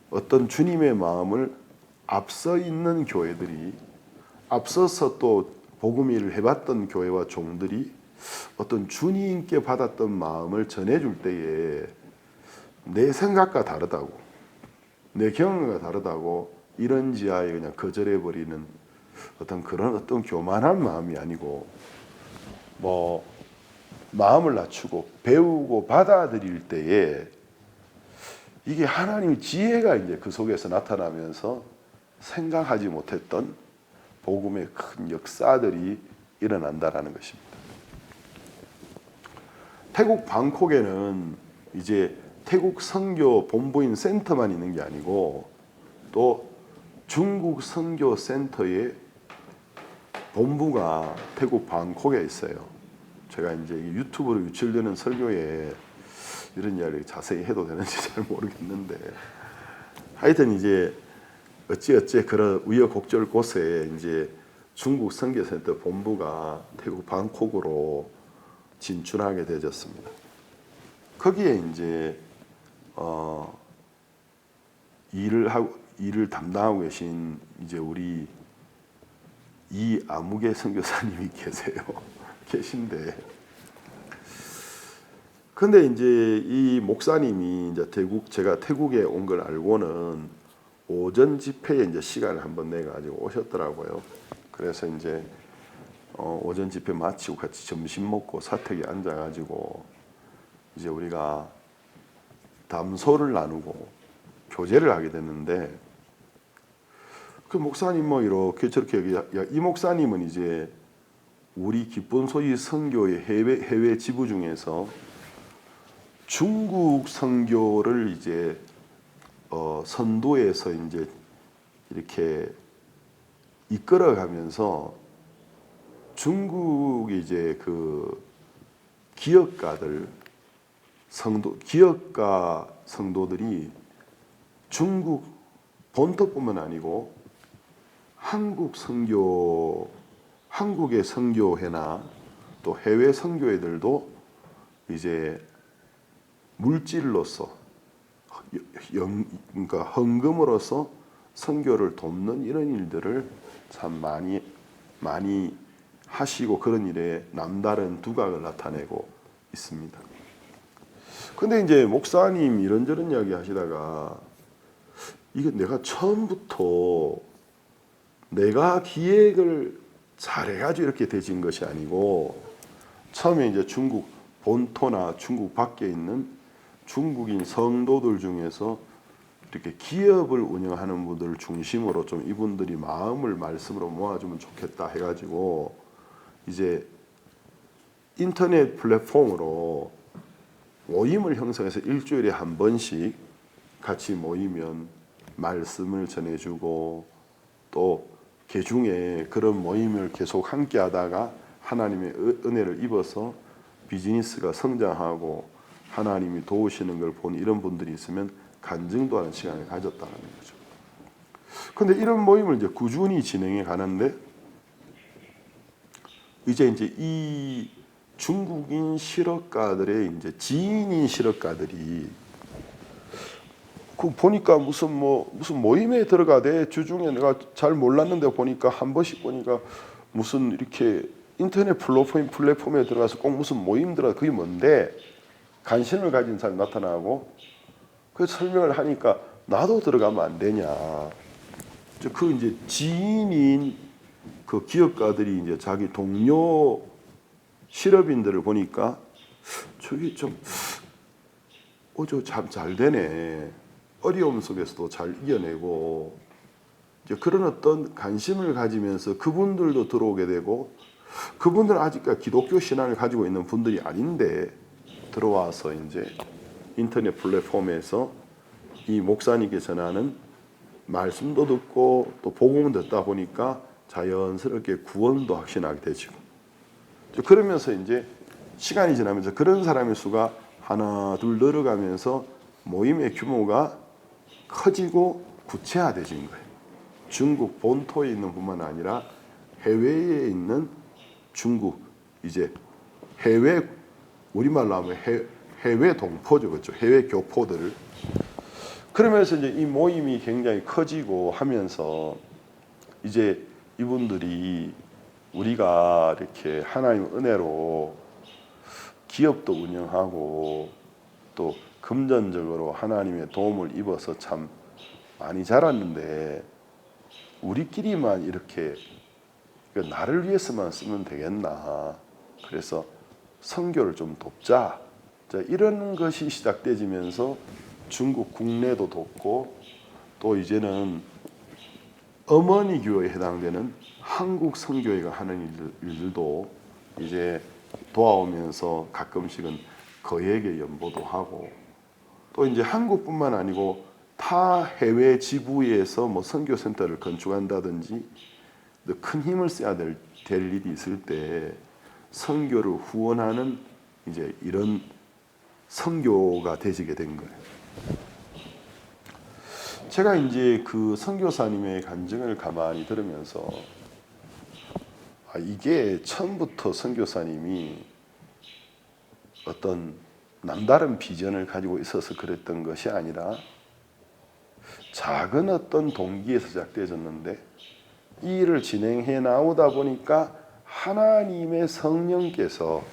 어떤 주님의 마음을 앞서 있는 교회들이, 앞서서 또 복음 일을 해봤던 교회와 종들이 어떤 주님께 받았던 마음을 전해줄 때에 내 생각과 다르다고, 내 경험과 다르다고 이런지하에 그냥 거절해버리는 어떤 교만한 마음이 아니고, 뭐 마음을 낮추고 배우고 받아들일 때에 이게 하나님의 지혜가 이제 그 속에서 나타나면서 생각하지 못했던 복음의 큰 역사들이 일어난다라는 것입니다. 태국 방콕에는 이제 태국 선교 본부인 센터만 있는 게 아니고, 또 중국 선교 센터의 본부가 태국 방콕에 있어요. 제가 이제 유튜브로 유출되는 설교에 이런 이야기를 자세히 해도 되는지 잘 모르겠는데, 하여튼 이제 어찌 그런 우여곡절 곳에 이제 중국 선교센터 본부가 태국 방콕으로 진출하게 되었습니다. 거기에 이제 일을 담당하고 계신 이제 우리 이아무개 선교사님이 계신데, 근데 이제 이 목사님이 이제 제가 태국에 온 걸 알고는 오전 집회에 이제 시간을 한번 내 가지고 오셨더라고요. 그래서 이제 오전 집회 마치고 같이 점심 먹고 사택에 앉아 가지고 이제 우리가 담소를 나누고 교제를 하게 됐는데, 그 목사님 뭐 이렇게 저렇게 이 목사님은 이제 우리 기쁜 소식 선교의 해외 지부 중에서 중국 선교를 이제 선도에서 이제 이렇게 이끌어가면서 중국의 이제 그 기업가 성도들이 중국 본토뿐만 아니고 한국의 선교회나 또 해외 선교회들도 이제 물질로서, 그러니까 헌금으로서 선교를 돕는 이런 일들을 참 많이 많이 하시고 그런 일에 남다른 두각을 나타내고 있습니다. 근데 이제 목사님 이런저런 이야기 하시다가 이게 내가 처음부터 내가 기획을 잘해가지고 이렇게 되진 것이 아니고 처음에 이제 중국 본토나 중국 밖에 있는 중국인 성도들 중에서 이렇게 기업을 운영하는 분들 중심으로 좀 이분들이 마음을 말씀으로 모아주면 좋겠다 해가지고 이제 인터넷 플랫폼으로 모임을 형성해서 일주일에 한 번씩 같이 모이면 말씀을 전해주고 또 개중에 그런 모임을 계속 함께 하다가 하나님의 은혜를 입어서 비즈니스가 성장하고 하나님이 도우시는 걸 본 이런 분들이 있으면 간증도 하는 시간을 가졌다는 거죠. 근데 이런 모임을 이제 꾸준히 진행해 가는데 이제 이 중국인 실업가들의 이제 지인인 실업가들이 그 보니까 무슨 모임에 들어가대 주중에 내가 잘 몰랐는데 보니까 한 번씩 보니까 무슨 이렇게 인터넷 플랫폼에 들어가서 꼭 무슨 모임 들어가 그게 뭔데 관심을 가진 사람이 나타나고 그 설명을 하니까 나도 들어가면 안 되냐. 그 이제 지인인 그 기업가들이 이제 자기 동료 실업인들을 보니까 저기 좀 저 참 잘 되네. 어려움 속에서도 잘 이겨내고 이제 그런 어떤 관심을 가지면서 그분들도 들어오게 되고 그분들은 아직까지 기독교 신앙을 가지고 있는 분들이 아닌데 들어와서 이제 인터넷 플랫폼에서 이 목사님께 전하는 말씀도 듣고 또 복음을 듣다 보니까 자연스럽게 구원도 확신하게 되지고 그러면서 이제 시간이 지나면서 그런 사람의 수가 하나 둘 늘어가면서 모임의 규모가 커지고 구체화되진 거예요. 중국 본토에 있는 뿐만 아니라 해외에 있는 중국 이제 해외 우리말로 하면 해외 동포죠, 그렇죠? 해외 교포들. 그러면서 이제 이 모임이 굉장히 커지고 하면서 이제 이분들이 우리가 이렇게 하나님 은혜로 기업도 운영하고 또 금전적으로 하나님의 도움을 입어서 참 많이 자랐는데 우리끼리만 이렇게 나를 위해서만 쓰면 되겠나. 그래서 선교를 좀 돕자. 자, 이런 것이 시작되면서 중국 국내도 돕고 또 이제는 어머니 교회에 해당되는 한국 선교회가 하는 일들도 이제 도와오면서 가끔씩은 거액의 연보도 하고 또 이제 한국뿐만 아니고 타 해외 지부에서 뭐 선교센터를 건축한다든지 큰 힘을 써야 될 일이 있을 때 선교를 후원하는 이제 이런 선교가 되지게 된 거예요. 제가 이제 그 선교사님의 간증을 가만히 들으면서 이게 처음부터 선교사님이 어떤 남다른 비전을 가지고 있어서 그랬던 것이 아니라 작은 어떤 동기에서 시작되어졌는데 이 일을 진행해 나오다 보니까 하나님의 성령께서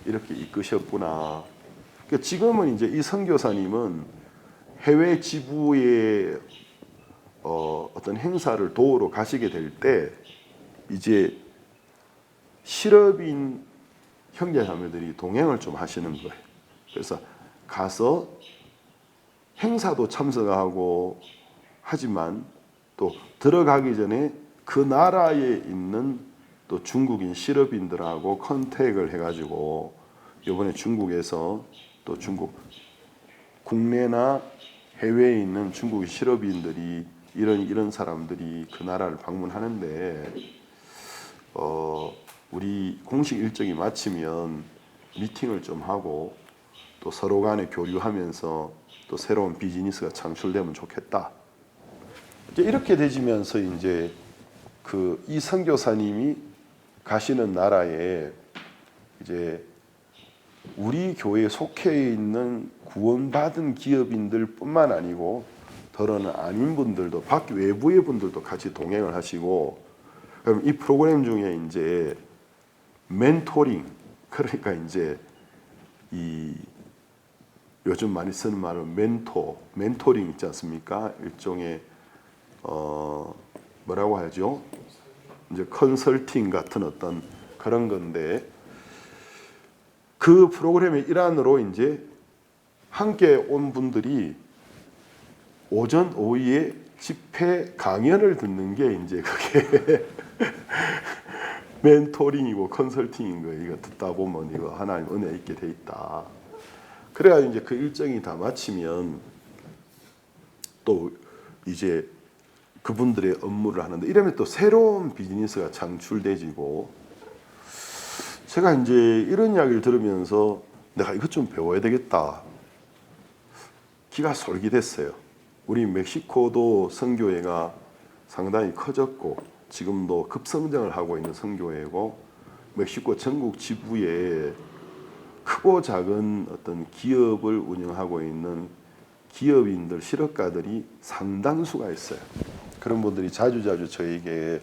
이렇게 이끄셨구나. 그러니까 지금은 이제 이 선교사님은 해외 지부의 어떤 행사를 도우러 가시게 될 때 이제 실업인 형제자매들이 동행을 좀 하시는 거예요. 그래서 가서 행사도 참석하고 하지만 또 들어가기 전에 그 나라에 있는 또 중국인 실업인들하고 컨택을 해가지고 이번에 중국에서 또 중국 국내나 해외에 있는 중국 실업인들이 이런 사람들이 그 나라를 방문하는데 우리 공식 일정이 마치면 미팅을 좀 하고 또 서로 간에 교류하면서 또 새로운 비즈니스가 창출되면 좋겠다. 이제 이렇게 되지면서 이제 이 선교사님이 가시는 나라에 이제 우리 교회에 속해 있는 구원받은 기업인들뿐만 아니고 더러는 아닌 분들도 밖 외부의 분들도 같이 동행을 하시고 그럼 이 프로그램 중에 이제 멘토링, 그러니까 이제 이 요즘 많이 쓰는 말로 멘토링 있지 않습니까? 일종의 뭐라고 하죠? 이제 컨설팅 같은 어떤 그런 건데, 그 프로그램의 일환으로 이제 함께 온 분들이 오전 오후에 집회 강연을 듣는 게 이제 그게 멘토링이고 컨설팅인 거예요. 이거 듣다 보면 이거 하나님 은혜 있게 돼 있다. 그래야 이제 그 일정이 다 마치면 또 이제 그분들의 업무를 하는데, 이러면 또 새로운 비즈니스가 창출되지고, 제가 이제 이런 이야기를 들으면서 내가 이것 좀 배워야 되겠다. 기가 솔깃했어요. 우리 멕시코도 선교회가 상당히 커졌고 지금도 급성장을 하고 있는 선교회고, 멕시코 전국 지부에 크고 작은 어떤 기업을 운영하고 있는 기업인들, 실업가들이 상당수가 있어요. 그런 분들이 자주자주 저에게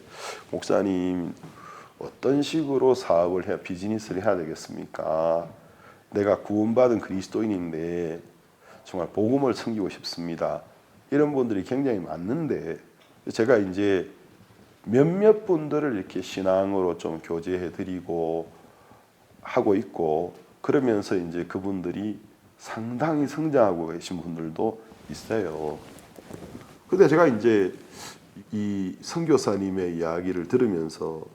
목사님 어떤 식으로 사업을 해야, 비즈니스를 해야 되겠습니까? 내가 구원받은 그리스도인인데 정말 복음을 섬기고 싶습니다. 이런 분들이 굉장히 많는데, 제가 이제 몇몇 분들을 이렇게 신앙으로 좀 교제해 드리고 하고 있고, 그러면서 이제 그분들이 상당히 성장하고 계신 분들도 있어요. 근데 제가 이제 이 선교사님의 이야기를 들으면서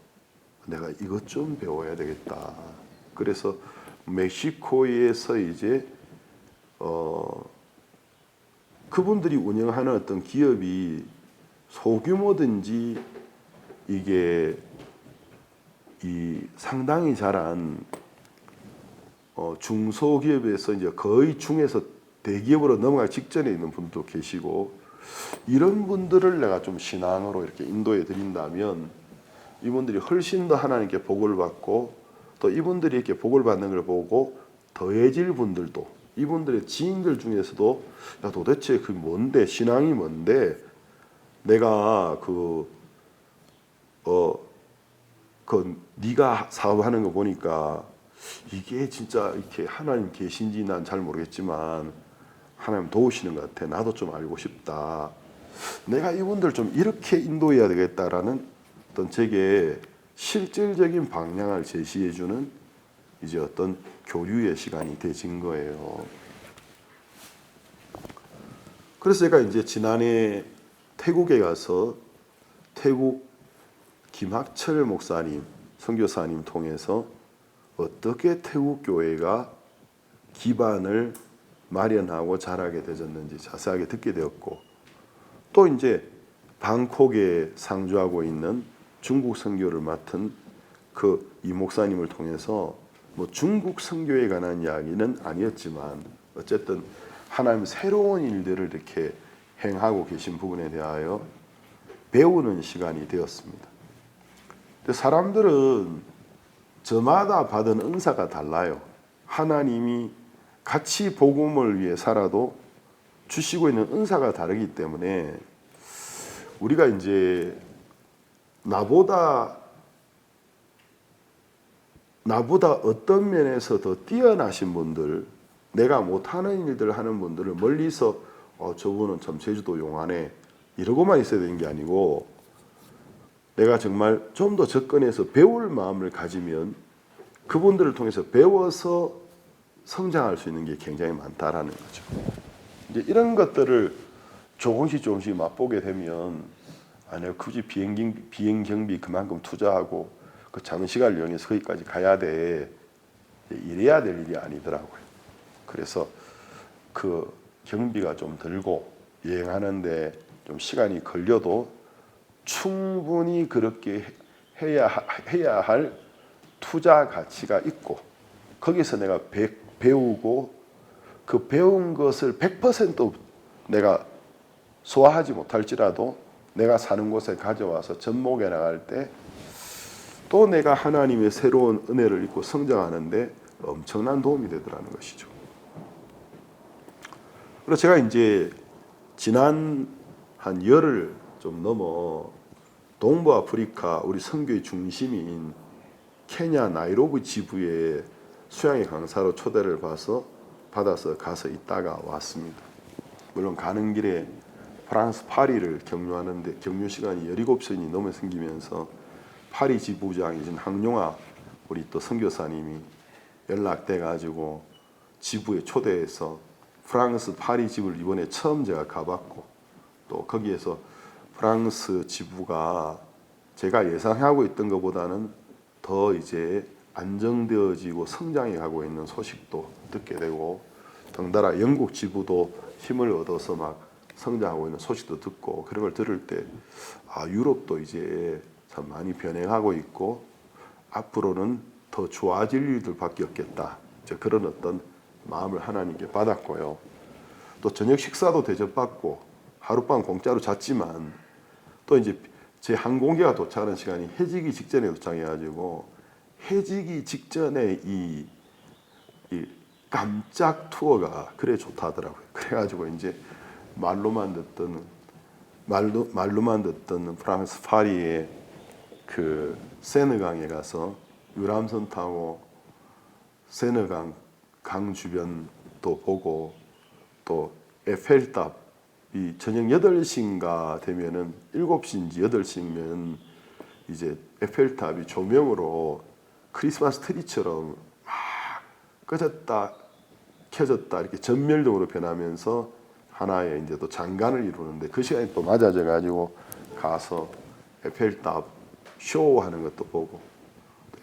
내가 이것 좀 배워야 되겠다. 그래서 멕시코에서 이제 그분들이 운영하는 어떤 기업이 소규모든지 이게 이 상당히 자란 중소기업에서 이제 거의 중에서 대기업으로 넘어가기 직전에 있는 분도 계시고, 이런 분들을 내가 좀 신앙으로 이렇게 인도해 드린다면 이분들이 훨씬 더 하나님께 복을 받고, 또 이분들이 이렇게 복을 받는 걸 보고 더해질 분들도, 이분들의 지인들 중에서도 야 도대체 그 뭔데, 신앙이 뭔데, 내가 네가 사업하는 거 보니까 이게 진짜 이렇게 하나님 계신지 난 잘 모르겠지만 하나님 도우시는 것 같아. 나도 좀 알고 싶다. 내가 이분들 좀 이렇게 인도해야 되겠다라는 어떤 제게 실질적인 방향을 제시해주는 이제 어떤 교류의 시간이 되진 거예요. 그래서 제가 이제 지난해 태국에 가서 태국 김학철 목사님, 선교사님 통해서 어떻게 태국 교회가 기반을 마련하고 자라게 되었는지 자세하게 듣게 되었고, 또 이제 방콕에 상주하고 있는 중국 선교를 맡은 그 이 목사님을 통해서 뭐 중국 선교에 관한 이야기는 아니었지만 어쨌든 하나님 새로운 일들을 이렇게 행하고 계신 부분에 대하여 배우는 시간이 되었습니다. 근데 사람들은 저마다 받은 은사가 달라요. 하나님이 같이 복음을 위해 살아도 주시고 있는 은사가 다르기 때문에 우리가 이제 나보다 어떤 면에서 더 뛰어나신 분들, 내가 못하는 일들을 하는 분들을 멀리서 저분은 참 제주도 용하네 이러고만 있어야 되는 게 아니고, 내가 정말 좀 더 접근해서 배울 마음을 가지면 그분들을 통해서 배워서 성장할 수 있는 게 굉장히 많다라는 거죠. 이제 이런 것들을 조금씩 맛보게 되면 내가 굳이 비행 경비 그만큼 투자하고 그 장시간을 이용해서 거기까지 가야 돼, 이래야 될 일이 아니더라고요. 그래서 그 경비가 좀 들고 여행하는데 좀 시간이 걸려도 충분히 그렇게 해야 할 투자 가치가 있고, 거기서 내가 배우고 그 배운 것을 100% 내가 소화하지 못할지라도 내가 사는 곳에 가져와서 접목해 나갈 때 또 내가 하나님의 새로운 은혜를 입고 성장하는데 엄청난 도움이 되더라는 것이죠. 그래서 제가 이제 지난 한 열흘 좀 넘어 동부 아프리카 우리 선교의 중심인 케냐 나이로비 지부에 수양의 강사로 초대를 받아서 가서 있다가 왔습니다. 물론 가는 길에 프랑스 파리를 경유하는데 경유 시간이 17시간이 넘어 생기면서 파리 지부장이신 항용화 우리 또 선교사님이 연락돼 가지고 지부에 초대해서 프랑스 파리 지부를 이번에 처음 제가 가봤고 또 거기에서 프랑스 지부가 제가 예상하고 있던 것보다는 더 이제 안정되어지고 성장해 가고 있는 소식도 듣게 되고 덩달아 영국 지부도 힘을 얻어서 막 성장하고 있는 소식도 듣고 그런 걸 들을 때 유럽도 이제 참 많이 변해가고 있고 앞으로는 더 좋아질 일들밖에 없겠다. 그런 어떤 마음을 하나님께 받았고요. 또 저녁 식사도 대접받고 하룻밤 공짜로 잤지만 또 이제 제 항공기가 도착하는 시간이 해지기 직전에 도착해가지고 해지기 직전에 이 깜짝 투어가 그래 좋다더라고요. 그래가지고 이제 말로만 듣던 프랑스 파리의 그 세느강에 가서 유람선 타고 세느강 강 주변도 보고 또 에펠탑이 저녁 8시인가 되면은 7시인지 8시면 이제 에펠탑이 조명으로 크리스마스 트리처럼 막 꺼졌다 켜졌다 이렇게 전멸등으로 변하면서 하나의 이제 또 장관을 이루는데 그 시간이 또 맞아져 가지고 가서 에펠탑 쇼하는 것도 보고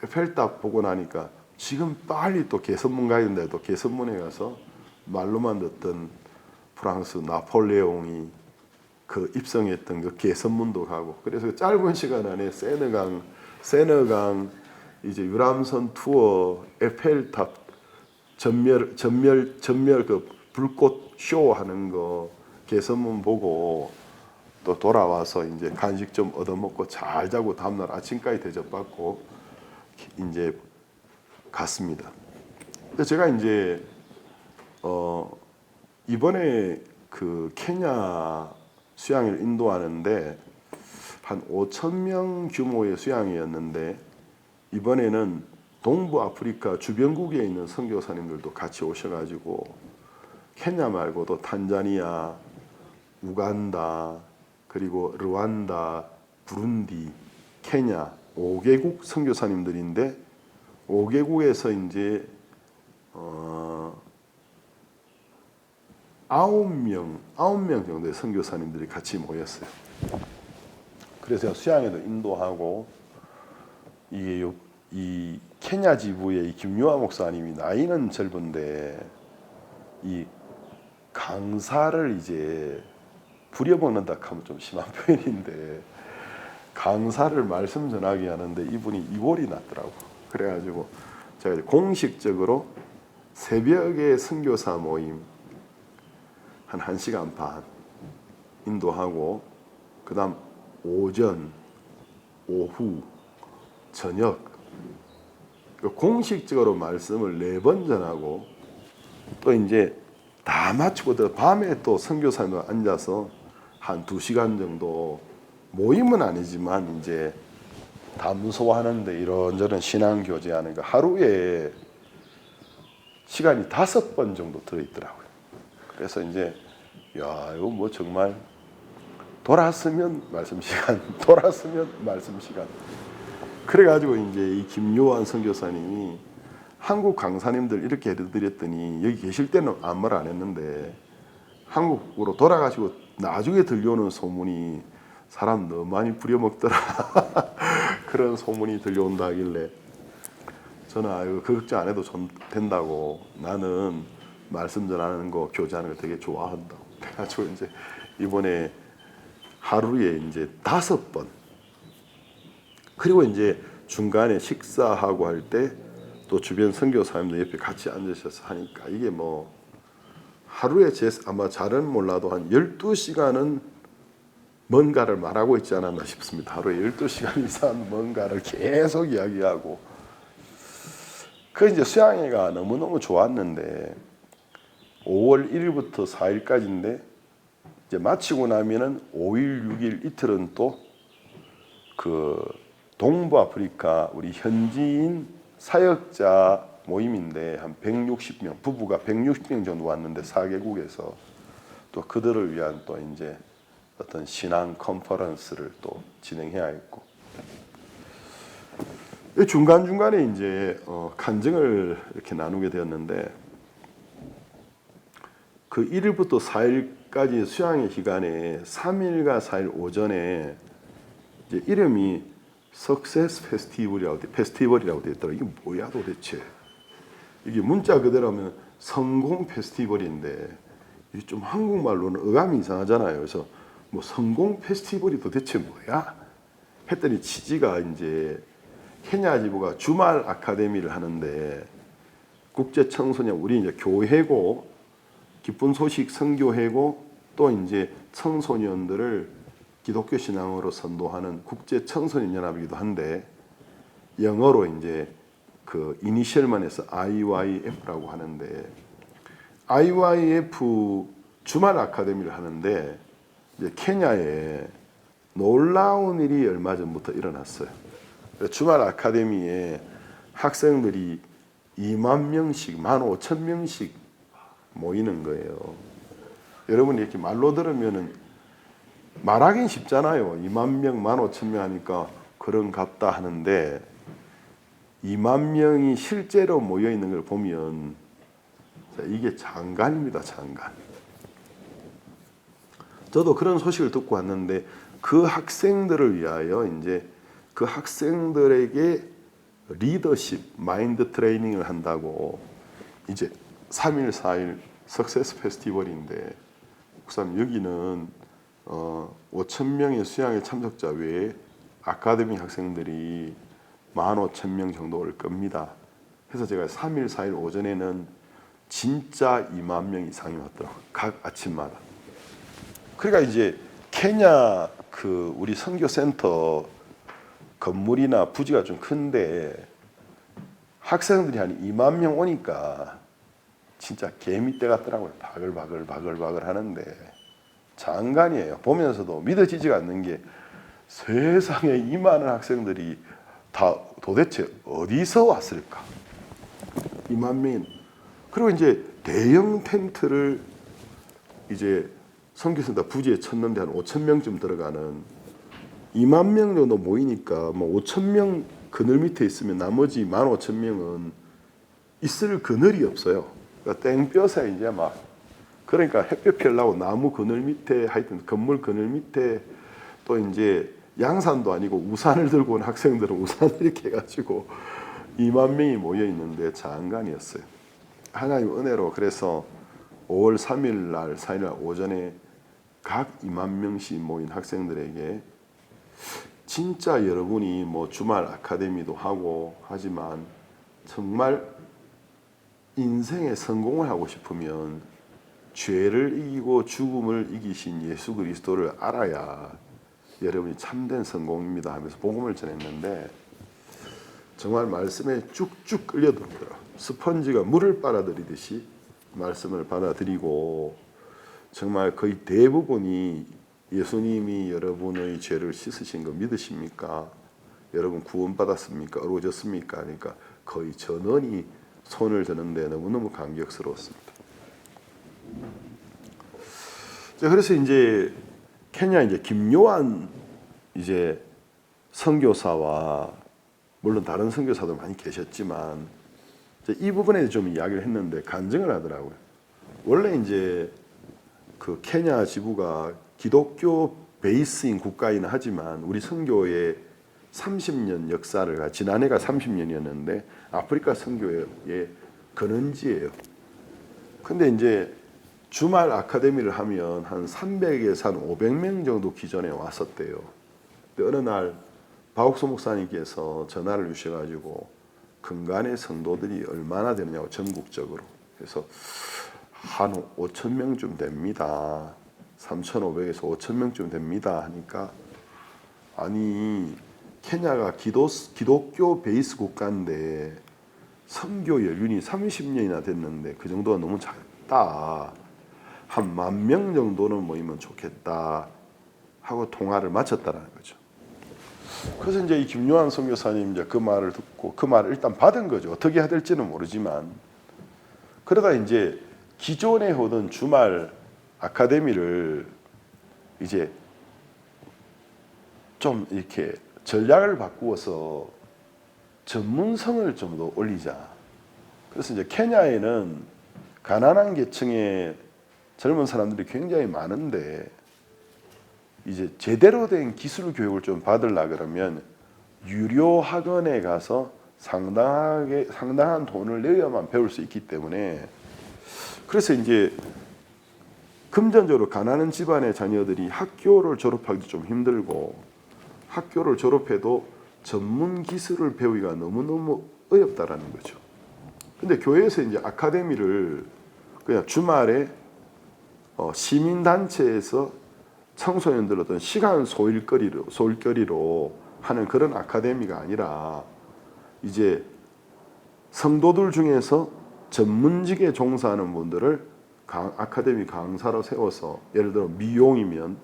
에펠탑 보고 나니까 지금 빨리 또 개선문 가야 된다 또 개선문에 가서 말로만 듣던 프랑스 나폴레옹이 그 입성했던 그 개선문도 가고 그래서 그 짧은 시간 안에 세느강 이제 유람선 투어 에펠탑 전멸 그 불꽃 쇼하는 거 개선문 보고 또 돌아와서 이제 간식 좀 얻어먹고 잘 자고 다음날 아침까지 대접받고 이제 갔습니다. 근데 제가 이제 이번에 그 케냐 수양을 인도하는데 한 5,000명 규모의 수양이었는데 이번에는 동부 아프리카 주변국에 있는 선교사님들도 같이 오셔가지고 케냐 말고도 탄자니아, 우간다, 그리고 르완다, 부룬디, 케냐 5개국 선교사님들인데 5개국에서 이제 9명 정도의 선교사님들이 같이 모였어요. 그래서 수양에도 인도하고 이 케냐 지부의 이 김유아 목사님이 나이는 젊은데 이 강사를 이제 부려먹는다 하면 좀 심한 표현인데 강사를 말씀 전하게 하는데 이분이 이월이 났더라고. 그래가지고 제가 공식적으로 새벽에 선교사 모임 한 1시간 반 인도하고 그다음 오전, 오후, 저녁 공식적으로 말씀을 4번 전하고 또 이제 다 마치고 밤에 또 선교사님들 앉아서 한 2시간 정도 모임은 아니지만 이제 담소하는데 이런저런 신앙 교제하는 거 하루에 시간이 5번 정도 들어있더라고요. 그래서 이제 야 이거 뭐 정말 돌았으면 말씀 시간, 돌았으면 말씀 시간. 그래가지고 이제 이 김요한 선교사님이 한국 강사님들 이렇게 해드렸더니 여기 계실 때는 아무 말 안 했는데 한국으로 돌아가시고 나중에 들려오는 소문이 사람 너무 많이 부려먹더라 그런 소문이 들려온다 하길래 저는 그 걱정 안 해도 된다고 나는 말씀 전하는 거 교제하는 거 되게 좋아한다. 그래가지고 이제 이번에 하루에 이제 5번 그리고 이제 중간에 식사하고 할 때 또 주변 선교사님들 옆에 같이 앉으셔서 하니까 이게 뭐 하루에 아마 잘은 몰라도 한 12시간은 뭔가를 말하고 있지 않았나 싶습니다. 하루에 12시간 이상 뭔가를 계속 이야기하고 그 이제 수양회가 너무너무 좋았는데 5월 1일부터 4일까지인데 이제 마치고 나면은 5일, 6일 이틀은 또 그 동부 아프리카 우리 현지인 사역자 모임인데 한 160명, 부부가 160명 정도 왔는데 4개국에서 또 그들을 위한 또 이제 어떤 신앙 컨퍼런스를 또 진행해야 했고, 중간중간에 이제 간증을 이렇게 나누게 되었는데, 그 1일부터 4일까지 수양의 기간에 3일과 4일 오전에 이제 이름이 석세스 페스티벌이라고 되어 있더라고요. 이게 뭐야 도대체? 이게 문자 그대로 하면 성공 페스티벌인데, 이게 좀 한국말로는 어감이 이상하잖아요. 그래서 뭐 성공 페스티벌이 도대체 뭐야? 했더니 취지가 이제 케냐 지부가 주말 아카데미를 하는데, 국제 청소년, 우리 이제 교회고 기쁜 소식 선교회고 또 이제 청소년들을 기독교 신앙으로 선도하는 국제 청소년 연합이기도 한데, 영어로 이제 그 이니셜만 해서 IYF라고 하는데, IYF 주말 아카데미를 하는데 이제 케냐에 놀라운 일이 얼마 전부터 일어났어요. 주말 아카데미에 학생들이 2만 명씩, 15,000명씩 모이는 거예요. 여러분이 이렇게 말로 들으면은 말하긴 쉽잖아요. 2만 명, 15,000명 하니까 그런갑다 하는데, 2만 명이 실제로 모여 있는 걸 보면 이게 장관입니다, 장관. 저도 그런 소식을 듣고 왔는데, 그 학생들을 위하여 이제 그 학생들에게 리더십, 마인드 트레이닝을 한다고 이제 3일, 4일 석세스 페스티벌인데, 목사님 여기는 5,000명의 수양의 참석자 외에 아카데미 학생들이 15,000명 정도 올 겁니다. 그래서 제가 3일, 4일 오전에는 진짜 2만 명 이상이 왔더라고요. 각 아침마다. 그러니까 이제 케냐 그 우리 선교센터 건물이나 부지가 좀 큰데 학생들이 한 2만 명 오니까 진짜 개미떼 같더라고요. 바글바글 하는데 장관이에요. 보면서도 믿어지지가 않는 게, 세상에 이 많은 학생들이 다 도대체 어디서 왔을까? 2만 명. 그리고 이제 대형 텐트를 이제 선교센터 부지에 쳤는데 한 5,000명쯤 들어가는, 2만 명 정도 모이니까 뭐 5,000명 그늘 밑에 있으면 나머지 15,000명은 있을 그늘이 없어요. 그러니까 땡볕에 이제 막, 그러니까 햇볕 펴려고 나무 그늘 밑에, 하여튼 건물 그늘 밑에, 또 이제 양산도 아니고 우산을 들고 온 학생들은 우산을 이렇게 해가지고 2만 명이 모여 있는데 장관이었어요. 하나님 은혜로 그래서 5월 3일 날, 4일 날 오전에 각 2만 명씩 모인 학생들에게, 진짜 여러분이 뭐 주말 아카데미도 하고 하지만 정말 인생에 성공을 하고 싶으면 죄를 이기고 죽음을 이기신 예수 그리스도를 알아야 여러분이 참된 성공입니다 하면서 복음을 전했는데, 정말 말씀에 쭉쭉 끌려들더라. 스펀지가 물을 빨아들이듯이 말씀을 받아들이고, 정말 거의 대부분이 예수님이 여러분의 죄를 씻으신 거 믿으십니까? 여러분 구원받았습니까? 어려워졌습니까? 그러니까 거의 전원이 손을 드는데 너무너무 감격스러웠습니다. 그래서 이제 케냐 이제 김요한 이제 선교사와, 물론 다른 선교사도 많이 계셨지만 이 부분에 좀 이야기를 했는데 간증을 하더라고요. 원래 이제 그 케냐 지부가 기독교 베이스인 국가이긴 하지만 우리 선교의 30년 역사를, 지난해가 30년이었는데 아프리카 선교의 근원지예요. 근데 이제 주말 아카데미를 하면 한 300에서 한 500명 정도 기존에 왔었대요. 근데 어느 날 박옥수 목사님께서 전화를 주셔가지고 근간의 성도들이 얼마나 되느냐고 전국적으로. 그래서 한 5,000명쯤 됩니다. 3,500에서 5,000명쯤 됩니다 하니까, 아니 케냐가 기독교 베이스 국가인데 선교 연륜이 30년이나 됐는데 그 정도가 너무 작다. 한 10,000명 정도는 모이면 좋겠다 하고 통화를 마쳤다는 거죠. 그래서 이제 이 김요한 선교사님 이제 그 말을 듣고 그 말을 일단 받은 거죠. 어떻게 해야 될지는 모르지만. 그러다 이제 기존에 오던 주말 아카데미를 이제 좀 이렇게 전략을 바꾸어서 전문성을 좀 더 올리자. 그래서 이제 케냐에는 가난한 계층의 젊은 사람들이 굉장히 많은데 이제 제대로 된 기술 교육을 좀 받으려 그러면 유료 학원에 가서 상당한 돈을 내야만 배울 수 있기 때문에 그래서 이제 금전적으로 가난한 집안의 자녀들이 학교를 졸업하기도 좀 힘들고 학교를 졸업해도 전문 기술을 배우기가 너무너무 어렵다라는 거죠. 근데 교회에서 이제 아카데미를 그냥 주말에 시민단체에서 청소년들 어떤 시간 소일거리로 하는 그런 아카데미가 아니라 이제 성도들 중에서 전문직에 종사하는 분들을 아카데미 강사로 세워서 예를 들어 미용이면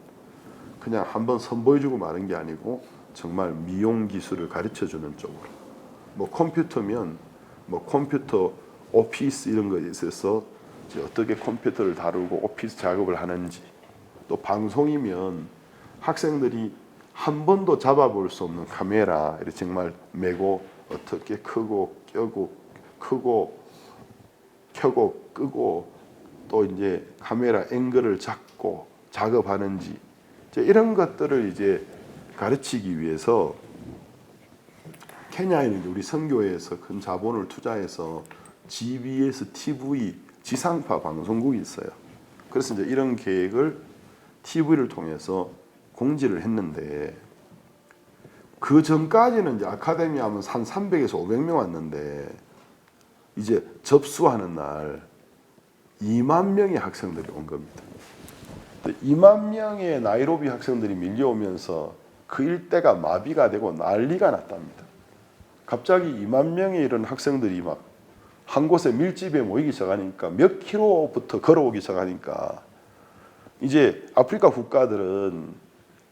그냥 한번 선보여주고 마는 게 아니고 정말 미용 기술을 가르쳐주는 쪽으로 뭐 컴퓨터면 뭐 컴퓨터 오피스 이런 거에 있어서 어떻게 컴퓨터를 다루고 오피스 작업을 하는지 또 방송이면 학생들이 한 번도 잡아볼 수 없는 카메라 이렇게 정말 메고 어떻게 크고 켜고 끄고 또 이제 카메라 앵글을 잡고 작업하는지 이런 것들을 이제 가르치기 위해서 케냐에는 우리 선교회에서 큰 자본을 투자해서 GBS TV 지상파 방송국이 있어요. 그래서 이제 이런 계획을 TV를 통해서 공지를 했는데 그 전까지는 이제 아카데미 하면 한 300에서 500명 왔는데 이제 접수하는 날 2만 명의 학생들이 온 겁니다. 2만 명의 나이로비 학생들이 밀려오면서 그 일대가 마비가 되고 난리가 났답니다. 갑자기 2만 명의 이런 학생들이 막 한 곳에 밀집해 모이기 시작하니까 몇 킬로부터 걸어오기 시작하니까 이제 아프리카 국가들은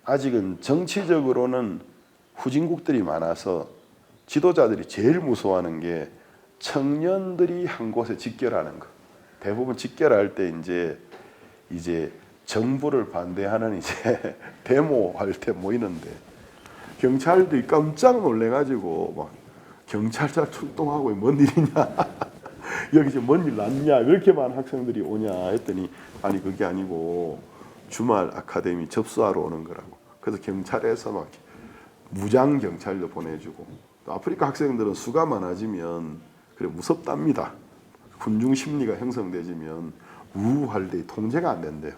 아직은 정치적으로는 후진국들이 많아서 지도자들이 제일 무서워하는 게 청년들이 한 곳에 집결하는 거. 대부분 집결할 때 이제 정부를 반대하는 이제 데모할 때 모이는데 경찰들이 깜짝 놀래가지고 막 경찰차 출동하고 뭔 일이냐 여기 지금 뭔 일 났냐 그렇게 많은 학생들이 오냐 했더니 아니 그게 아니고 주말 아카데미 접수하러 오는 거라고. 그래서 경찰에서 막 무장 경찰도 보내주고 또 아프리카 학생들은 수가 많아지면 그래 무섭답니다. 군중 심리가 형성되지면 우할 때 통제가 안 된대요.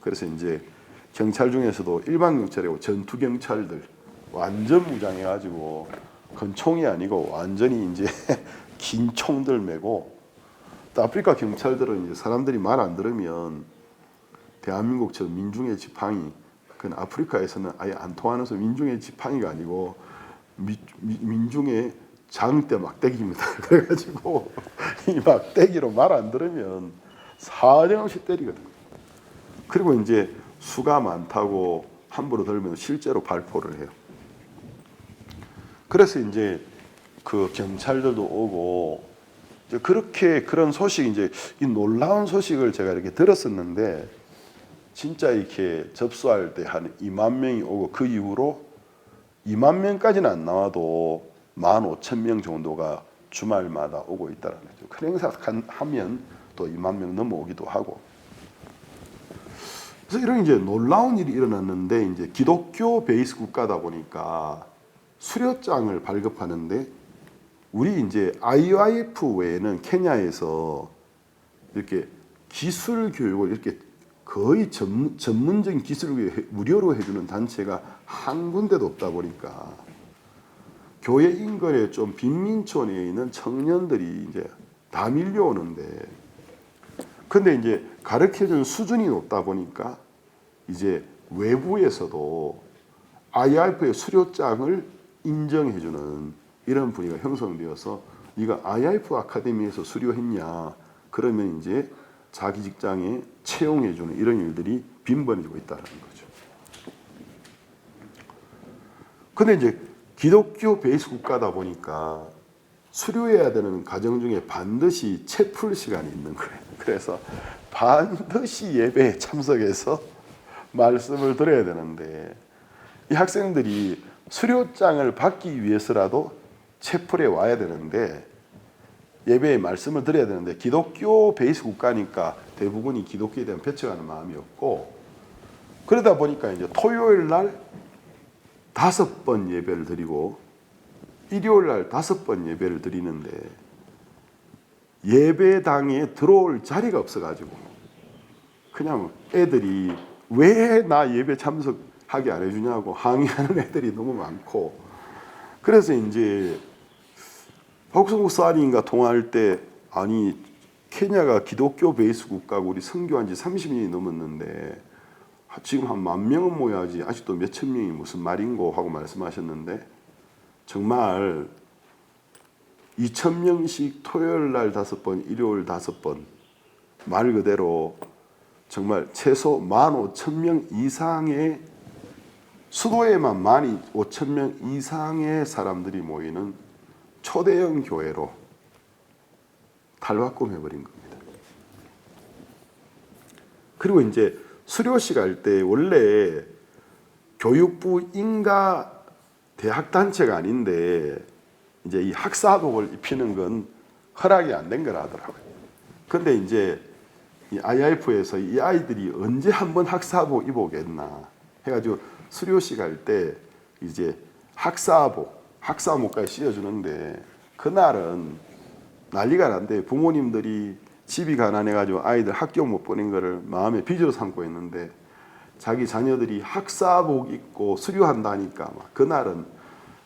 그래서 이제 경찰 중에서도 일반 경찰이고 전투 경찰들 완전 무장해가지고 건총이 아니고 완전히 이제 긴 총들 메고 또 아프리카 경찰들은 이제 사람들이 말 안 들으면 대한민국처럼 민중의 지팡이 그건 아프리카에서는 아예 안 통하면서 민중의 지팡이가 아니고 민중의 장대 막대기입니다. 그래가지고 이 막대기로 말 안 들으면 사정없이 때리거든요. 그리고 이제 수가 많다고 함부로 들면 실제로 발포를 해요. 그래서 이제 그 경찰들도 오고 이제 그렇게 그런 소식 이제 이 놀라운 소식을 제가 이렇게 들었었는데 진짜 이렇게 접수할 때 한 2만 명이 오고 그 이후로 2만 명까지는 안 나와도 15,000명 정도가 주말마다 오고 있다는 거죠. 큰 행사 하면 또 2만 명 넘어오기도 하고. 그래서 이런 이제 놀라운 일이 일어났는데 이제 기독교 베이스 국가다 보니까 수료장을 발급하는데 우리 이제 IOIF 외에는 케냐에서 이렇게 기술 교육을 이렇게 거의 전문적인 기술 교육 무료로 해주는 단체가 한 군데도 없다 보니까 교회 인근에 좀 빈민촌에 있는 청년들이 이제 다 밀려오는데 근데 이제 가르쳐주는 수준이 높다 보니까 이제 외부에서도 IIF의 수료장을 인정해주는 이런 분위기가 형성되어서 네가 IIF 아카데미에서 수료했냐 그러면 이제 자기 직장에 채용해주는 이런 일들이 빈번해지고 있다는 거죠. 근데 이제 기독교 베이스 국가다 보니까 수료해야 되는 과정 중에 반드시 책 풀 시간이 있는 거예요. 그래서 반드시 예배에 참석해서 말씀을 들어야 되는데 이 학생들이 수료장을 받기 위해서라도 채플에 와야 되는데 예배에 말씀을 드려야 되는데 기독교 베이스 국가니까 대부분이 기독교에 대한 배척하는 마음이 없고 그러다 보니까 이제 토요일 날 5번 예배를 드리고 일요일 날 5번 예배를 드리는데 예배당에 들어올 자리가 없어가지고 그냥 애들이 왜 나 예배 참석하게 안 해주냐고 항의하는 애들이 너무 많고 그래서 이제 박성국 사님과 통화할 때 아니 케냐가 기독교 베이스 국가고 우리 선교한 지 30년이 넘었는데 지금 한 10,000명은 모여야지 아직도 몇천 명이 무슨 말인고 하고 말씀하셨는데 정말 2,000명씩 토요일 날 5번, 일요일 5번 말 그대로 정말 최소 15,000명 이상의 수도에만 15,000명 이상의 사람들이 모이는 초대형 교회로 탈바꿈해버린 겁니다. 그리고 이제 수료식 할 때 원래 교육부 인가 대학단체가 아닌데 이제 이 학사복을 입히는 건 허락이 안 된 거라 하더라고요. 근데 이제 이 IIF에서 이 아이들이 언제 한번 학사복 입어보겠나 해가지고 수료식 할 때 이제 학사목까지 씌워주는데 그날은 난리가 난데 부모님들이 집이 가난해가지고 아이들 학교 못 보낸 거를 마음에 빚으로 삼고 있는데 자기 자녀들이 학사복 입고 수료한다니까 막 그날은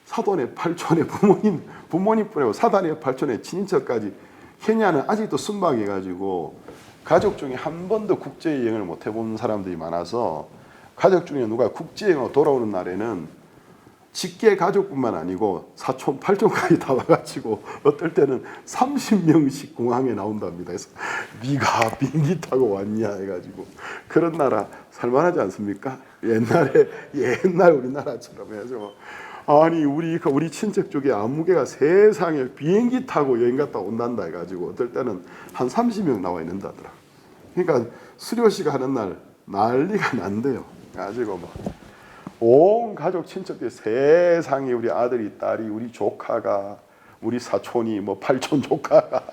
사돈의 팔촌에 부모님 보내고 사돈의 팔촌에 친인척까지 케냐는 아직도 순박해가지고 가족 중에 한 번도 국제여행을 못 해본 사람들이 많아서 가족 중에 누가 국제여행으로 돌아오는 날에는 직계 가족뿐만 아니고 사촌, 팔촌까지 다 와가지고 어떨 때는 30명씩 공항에 나온답니다. 그래서 네가 비행기 타고 왔냐 해가지고 그런 나라 살만하지 않습니까? 옛날 우리나라처럼 해서 아니 우리 친척 쪽에 아무개가 세상에 비행기 타고 여행 갔다 온단다 해가지고 어떨 때는 한 30명 나와 있는다더라. 그러니까 수료식 하는 날 난리가 난대요. 가지고 온 가족 친척들 세상에 우리 아들이 딸이 우리 조카가 우리 사촌이 팔촌 조카가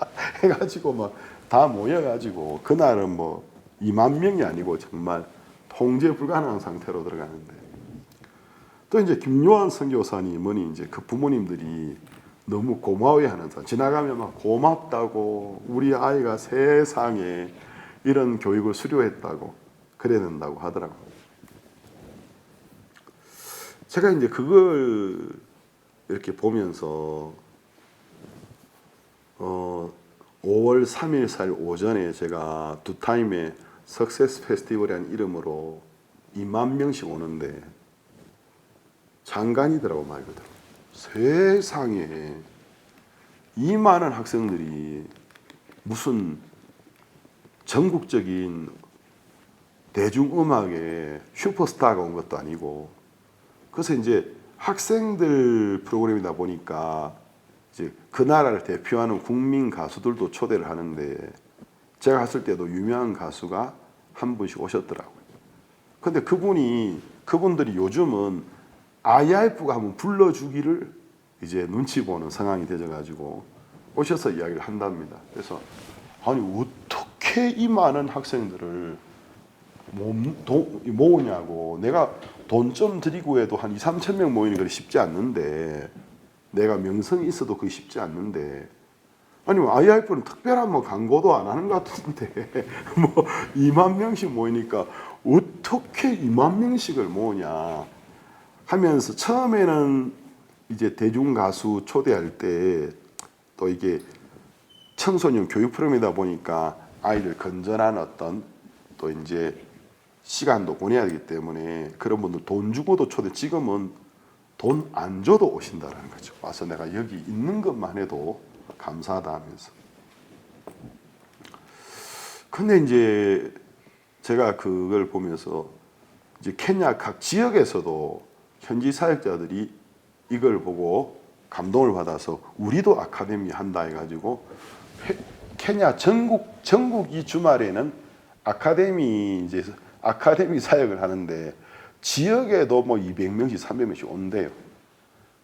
해가지고 다 모여가지고 그날은 2만 명이 아니고 정말 통제 불가능한 상태로 들어가는데 또 이제 김요한 선교사님은 이제 그 부모님들이 너무 고마워해하는 사람 지나가면 막 고맙다고 우리 아이가 세상에 이런 교육을 수료했다고 그래야 된다고 하더라고요. 제가 이제 그걸 이렇게 보면서 5월 3일, 4일 오전에 제가 두 타임의 석세스 페스티벌이라는 이름으로 2만 명씩 오는데 장관이더라고 말 그대로. 세상에 이 많은 학생들이 무슨 전국적인 대중음악의 슈퍼스타가 온 것도 아니고 그래서 이제 학생들 프로그램이다 보니까 이제 그 나라를 대표하는 국민 가수들도 초대를 하는데 제가 갔을 때도 유명한 가수가 한 분씩 오셨더라고요. 근데 그분들이 요즘은 IIF가 한번 불러주기를 이제 눈치 보는 상황이 되어가지고 오셔서 이야기를 한답니다. 그래서 아니 어떻게 이 많은 학생들을 모으냐고 내가 돈 좀 드리고 해도 한 2-3천 명 모이는 건 쉽지 않는데 내가 명성이 있어도 그게 쉽지 않는데 아니 IIF는 특별한 광고도 안 하는 것 같은데 2만 명씩 모이니까 어떻게 2만 명씩을 모으냐 하면서 처음에는 이제 대중 가수 초대할 때 또 이게 청소년 교육 프로그램이다 보니까 아이들 건전한 어떤 또 이제 시간도 보내야 되기 때문에 그런 분들 돈 주고도 지금은 돈 안 줘도 오신다라는 거죠. 와서 내가 여기 있는 것만 해도 감사하다 하면서. 근데 이제 제가 그걸 보면서 이제 케냐 각 지역에서도 현지 사역자들이 이걸 보고 감동을 받아서 우리도 아카데미 한다 해가지고 케냐 전국 이 주말에는 아카데미 사역을 하는데 지역에도 뭐 200명씩 300명씩 온대요.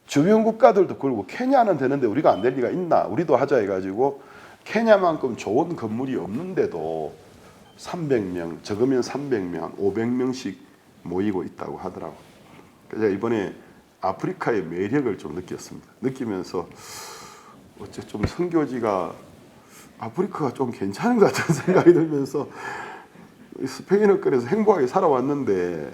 주변 국가들도 그러고 케냐는 되는데 우리가 안 될 리가 있나? 우리도 하자 해가지고 케냐만큼 좋은 건물이 없는데도 300명, 적으면 300명, 500명씩 모이고 있다고 하더라고. 그래서 이번에 아프리카의 매력을 좀 느꼈습니다. 느끼면서 어째 좀 선교지가 아프리카가 좀 괜찮은 것 같은 생각이 들면서 스페인어권에서 행복하게 살아왔는데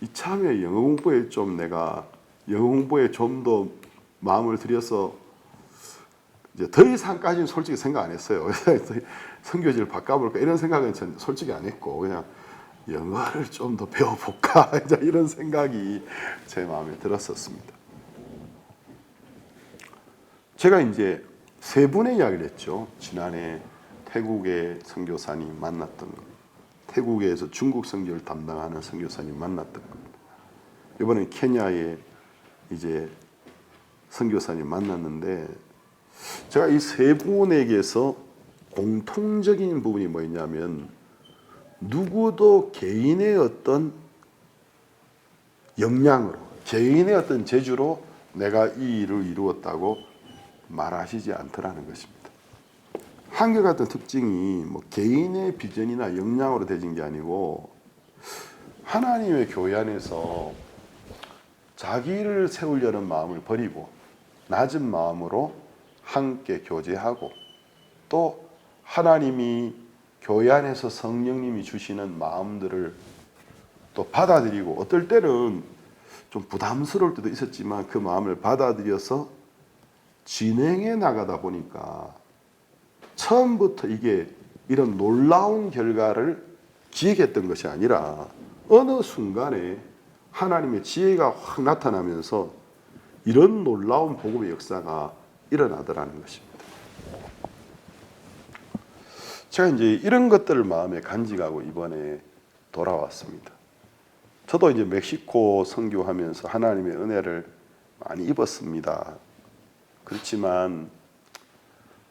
이참에 영어 공부에 좀 내가 영어 공부에 좀 더 마음을 들여서 이제 더 이상까지는 솔직히 생각 안 했어요. 선교지를 바꿔볼까 이런 생각은 전 솔직히 안 했고 그냥 영어를 좀 더 배워볼까 이런 생각이 제 마음에 들었었습니다. 제가 이제 세 분의 이야기를 했죠. 지난해 태국의 선교사님 만났던 것, 태국에서 중국 선교를 담당하는 선교사님 만났던 것, 이번엔 케냐의 이제 선교사님 만났는데 제가 이 세 분에게서 공통적인 부분이 뭐였냐면 누구도 개인의 어떤 역량으로, 개인의 어떤 재주로 내가 이 일을 이루었다고 말하시지 않더라는 것입니다. 한결같은 특징이 뭐 개인의 비전이나 역량으로 되진 게 아니고 하나님의 교회 안에서 자기를 세우려는 마음을 버리고 낮은 마음으로 함께 교제하고 또 하나님이 교회 안에서 성령님이 주시는 마음들을 또 받아들이고 어떨 때는 좀 부담스러울 때도 있었지만 그 마음을 받아들여서 진행해 나가다 보니까 처음부터 이게 이런 놀라운 결과를 기획했던 것이 아니라 어느 순간에 하나님의 지혜가 확 나타나면서 이런 놀라운 복음의 역사가 일어나더라는 것입니다. 제가 이제 이런 것들을 마음에 간직하고 이번에 돌아왔습니다. 저도 이제 멕시코 선교하면서 하나님의 은혜를 많이 입었습니다. 그렇지만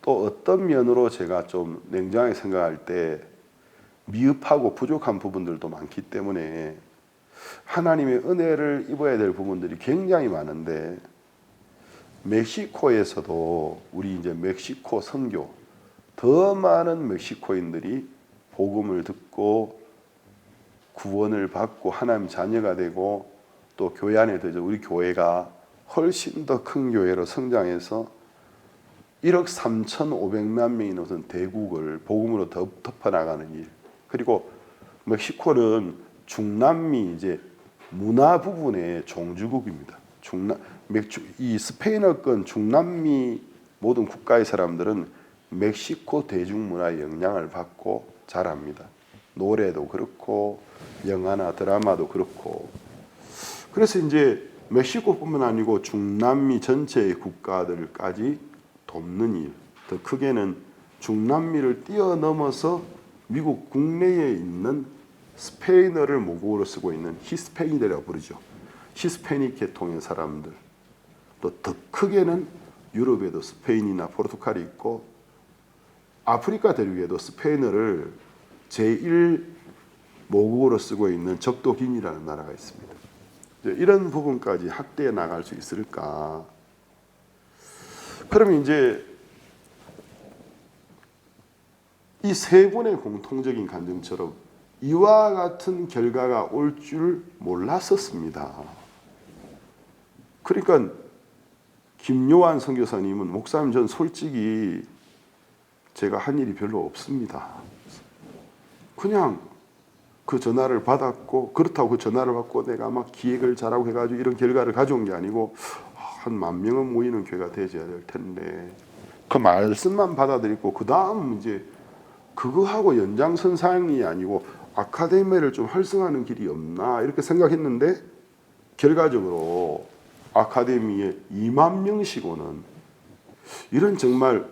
또 어떤 면으로 제가 좀 냉정하게 생각할 때 미흡하고 부족한 부분들도 많기 때문에 하나님의 은혜를 입어야 될 부분들이 굉장히 많은데 멕시코에서도 우리 이제 멕시코 선교 더 많은 멕시코인들이 복음을 듣고 구원을 받고 하나님 자녀가 되고 또 교회 안에 들어서 우리 교회가 훨씬 더 큰 교회로 성장해서 1억 3,500만 명이 넘는 대국을 복음으로 더 덮어나가는 일. 그리고 멕시코는 중남미 이제 문화 부분의 종주국입니다. 이 스페인어권 중남미 모든 국가의 사람들은 멕시코 대중문화의 영향을 받고 자랍니다. 노래도 그렇고 영화나 드라마도 그렇고. 그래서 이제 멕시코뿐만 아니고 중남미 전체의 국가들까지 돕는 일, 더 크게는 중남미를 뛰어넘어서 미국 국내에 있는 스페인어를 모국어로 쓰고 있는 히스패닉이라고 부르죠. 히스패닉 계통의 사람들. 또 더 크게는 유럽에도 스페인이나 포르투갈이 있고 아프리카 대륙에도 스페인어를 제1 모국어로 쓰고 있는 적도기니라는 나라가 있습니다. 이런 부분까지 확대해 나갈 수 있을까? 그러면 이제 이 세 분의 공통적인 간증처럼 이와 같은 결과가 올 줄 몰랐었습니다. 그러니까 김요한 선교사님은 목사님 전 솔직히 제가 한 일이 별로 없습니다. 그냥 그 전화를 받았고 그렇다고 그 전화를 받고 내가 막 기획을 잘하고 해가지고 이런 결과를 가져온 게 아니고 한 10,000명은 모이는 교회가 되어야 될 텐데 그 말씀만 받아들이고 그 다음 이제 그거하고 연장선상이 아니고 아카데미를 좀 활성화하는 길이 없나 이렇게 생각했는데 결과적으로 아카데미에 20,000명씩 오는 이런 정말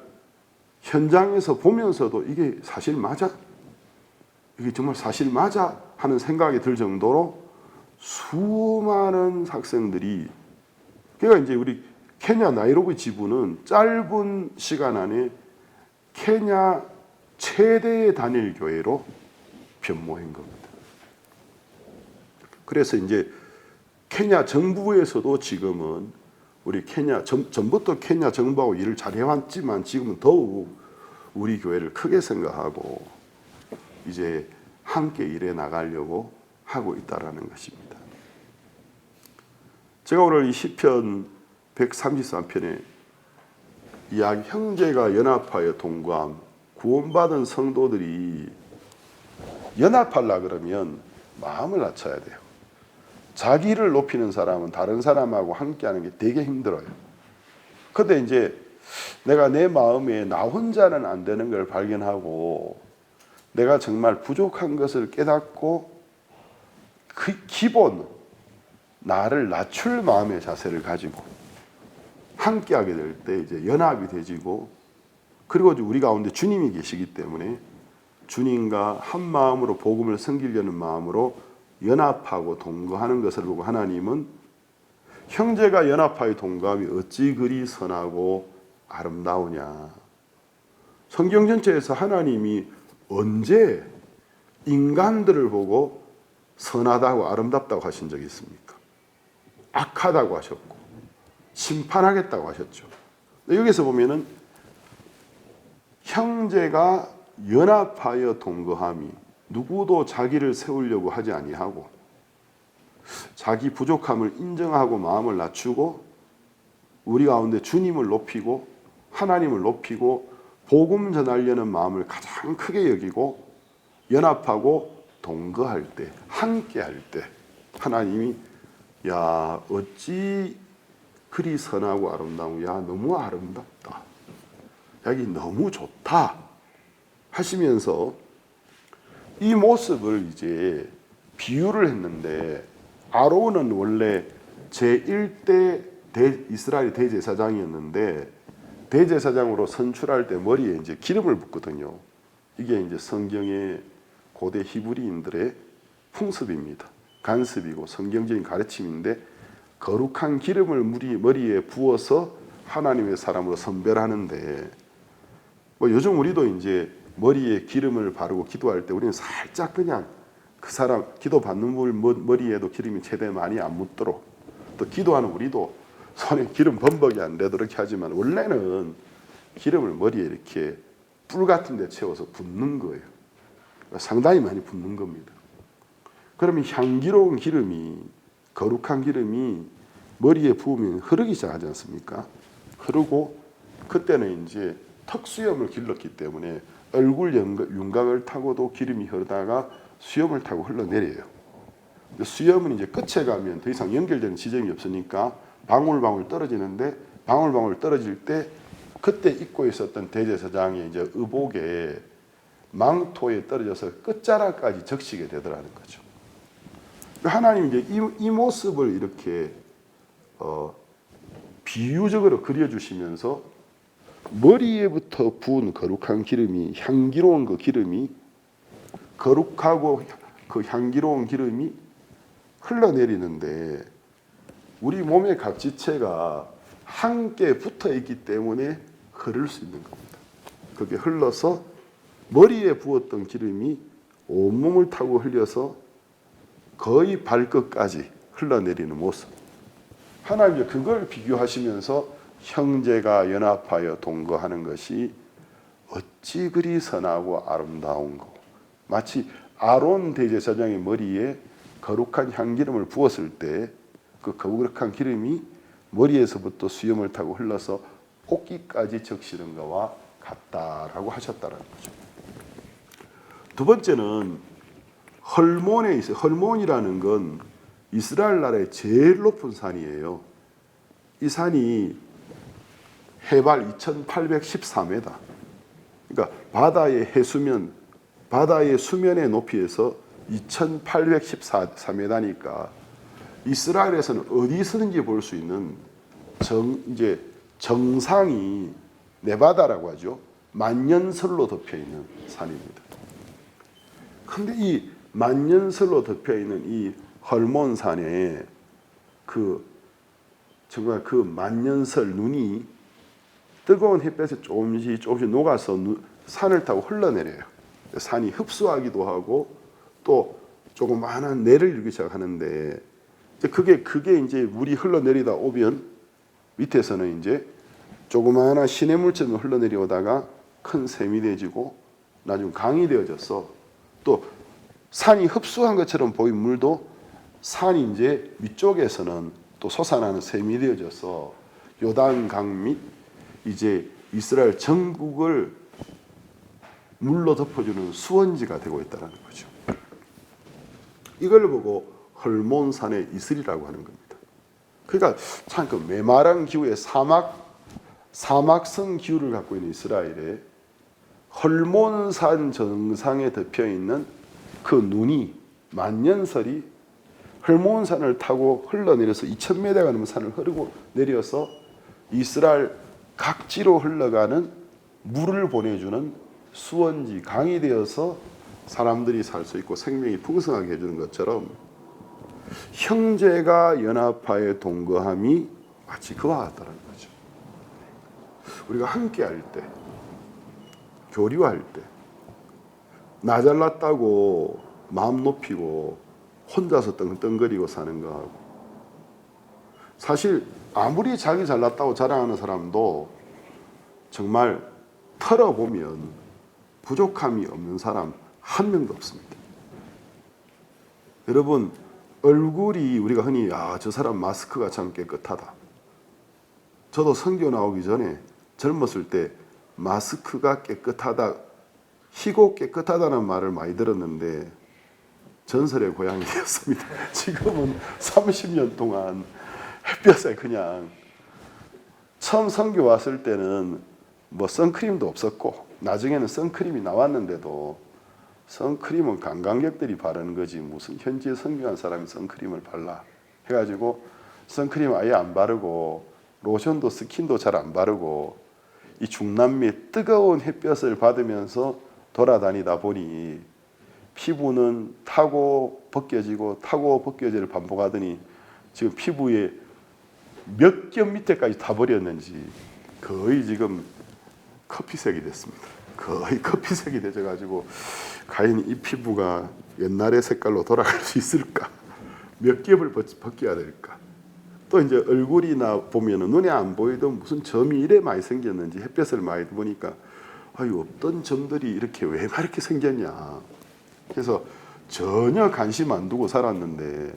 현장에서 보면서도 이게 사실 맞아? 이게 정말 사실 맞아? 하는 생각이 들 정도로 수많은 학생들이 그러니까 이제 우리 케냐 나이로비 지부는 짧은 시간 안에 케냐 최대의 단일 교회로 변모한 겁니다. 그래서 이제 케냐 정부에서도 지금은 우리 케냐 전부터 케냐 정부하고 일을 잘 해왔지만 지금은 더욱 우리 교회를 크게 생각하고 이제 함께 일해 나가려고 하고 있다라는 것입니다. 제가 오늘 이 시편 133편에 이야기 형제가 연합하여 동거함, 구원받은 성도들이 연합하려 그러면 마음을 낮춰야 돼요. 자기를 높이는 사람은 다른 사람하고 함께하는 게 되게 힘들어요. 근데 이제 내가 내 마음에 나 혼자는 안 되는 걸 발견하고 내가 정말 부족한 것을 깨닫고 그 기본 나를 낮출 마음의 자세를 가지고 함께하게 될 때 이제 연합이 되지고, 그리고 우리 가운데 주님이 계시기 때문에 주님과 한 마음으로 복음을 섬기려는 마음으로 연합하고 동거하는 것을 보고 하나님은 형제가 연합하여 동거함이 어찌 그리 선하고 아름다우냐. 성경 전체에서 하나님이 언제 인간들을 보고 선하다고 아름답다고 하신 적이 있습니까? 악하다고 하셨고 심판하겠다고 하셨죠. 여기서 보면은 형제가 연합하여 동거함이 누구도 자기를 세우려고 하지 아니하고 자기 부족함을 인정하고 마음을 낮추고 우리 가운데 주님을 높이고 하나님을 높이고 복음 전하려는 마음을 가장 크게 여기고 연합하고 동거할 때, 함께할 때 하나님이 야 어찌 그리 선하고 아름다운, 야 너무 아름답다, 여기 너무 좋다 하시면서 이 모습을 이제 비유를 했는데, 아론은 원래 제1대 이스라엘 대제사장이었는데 대제사장으로 선출할 때 머리에 이제 기름을 붓거든요. 이게 이제 성경의 고대 히브리인들의 풍습입니다. 간습이고 성경적인 가르침인데 거룩한 기름을 머리에 부어서 하나님의 사람으로 선별하는데, 뭐 요즘 우리도 이제 머리에 기름을 바르고 기도할 때 우리는 살짝 그냥 그 사람 기도 받는 분 머리에도 기름이 최대 많이 안 묻도록, 또 기도하는 우리도 손에 기름 범벅이 안 되도록 이렇게 하지만 원래는 기름을 머리에 이렇게 뿔 같은 데 채워서 붓는 거예요. 상당히 많이 붓는 겁니다. 그러면 향기로운 기름이, 거룩한 기름이 머리에 부으면 흐르기 시작하지 않습니까? 흐르고 그때는 이제 턱수염을 길렀기 때문에 얼굴 윤곽을 타고도 기름이 흐르다가 수염을 타고 흘러내려요. 수염은 이제 끝에 가면 더 이상 연결되는 지점이 없으니까 방울방울 떨어지는데, 방울방울 떨어질 때 그때 입고 있었던 대제사장의 이제 의복에 망토에 떨어져서 끝자락까지 적시게 되더라는 거죠. 하나님 이제 이 모습을 이렇게 비유적으로 그려주시면서 머리에부터 부은 거룩한 기름이, 향기로운 그 기름이, 거룩하고 그 향기로운 기름이 흘러내리는데 우리 몸의 각 지체가 함께 붙어 있기 때문에 흐를 수 있는 겁니다. 그게 흘러서 머리에 부었던 기름이 온몸을 타고 흘려서 거의 발끝까지 흘러내리는 모습. 하나님이 그걸 비교하시면서 형제가 연합하여 동거하는 것이 어찌 그리 선하고 아름다운고. 마치 아론 대제사장의 머리에 거룩한 향기름을 부었을 때 그 거룩한 기름이 머리에서부터 수염을 타고 흘러서 옷깃까지 적시는 것과 같다라고 하셨다는 거죠. 두 번째는 헐몬에 있어요. 헐몬이라는 건 이스라엘 나라의 제일 높은 산이에요. 이 산이 해발 2814m. 그러니까 바다의 수면의 높이에서 2814m니까 이스라엘에서는 어디서든지 볼 수 있는 정상이 네바다라고 하죠. 만년설로 덮여 있는 산입니다. 그런데 이 만년설로 덮여 있는 이 헐몬산에 그 정말 그 만년설 눈이 뜨거운 햇볕에 조금씩 녹아서 산을 타고 흘러내려요. 산이 흡수하기도 하고 또 조그마한 내를 이루기 시작하는데 그게 이제 물이 흘러내리다 오면 밑에서는 이제 조그마한 시냇물처럼 흘러내려오다가 큰 샘이 되어지고 나중에 강이 되어져서 또 산이 흡수한 것처럼 보인 물도 산이 이제 위쪽에서는 또 솟아나는 샘이 되어져서 요단강 및 이제 이스라엘 전국을 물로 덮어주는 수원지가 되고 있다는 거죠. 이걸 보고 헐몬산의 이슬이라고 하는 겁니다. 그러니까 참 그 메마른 기후의 사막성 기후를 갖고 있는 이스라엘에 헐몬산 정상에 덮여 있는 그 눈이 만년설이 헐몬산을 타고 흘러내려서 2000m가 넘는 산을 흐르고 내려서 이스라엘 각지로 흘러가는 물을 보내주는 수원지 강이 되어서 사람들이 살 수 있고 생명이 풍성하게 해주는 것처럼 형제가 연합하여 동거함이 마치 그와 같다는 거죠. 우리가 함께 할 때, 교류할 때, 나 잘났다고 마음 높이고 혼자서 떵떵거리고 사는 거하고, 사실 아무리 자기 잘났다고 자랑하는 사람도 정말 털어보면 부족함이 없는 사람 한 명도 없습니다. 여러분, 얼굴이 우리가 흔히 저 사람 마스크가 참 깨끗하다. 저도 선교 나오기 전에 젊었을 때 마스크가 깨끗하다, 희고 깨끗하다는 말을 많이 들었는데 전설의 고향이 되었습니다. 지금은 30년 동안 햇볕에 그냥, 처음 선교 왔을 때는 뭐 선크림도 없었고 나중에는 선크림이 나왔는데도 선크림은 관광객들이 바르는 거지 무슨 현지에 선교한 사람이 선크림을 발라 해가지고 선크림 아예 안 바르고 로션도 스킨도 잘 안 바르고 이 중남미의 뜨거운 햇볕을 받으면서 돌아다니다 보니 피부는 타고 벗겨지고 타고 벗겨지를 반복하더니 지금 피부에 몇 겹 밑에까지 다 버렸는지 거의 지금 커피색이 됐습니다. 거의 커피색이 되져가지고 과연 이 피부가 옛날의 색깔로 돌아갈 수 있을까? 몇 겹을 벗겨야 될까? 또 이제 얼굴이나 보면은 눈에 안 보이던 무슨 점이 이래 많이 생겼는지 햇볕을 많이 보니까 어떤 점들이 이렇게 왜 이렇게 생겼냐? 그래서 전혀 관심 안 두고 살았는데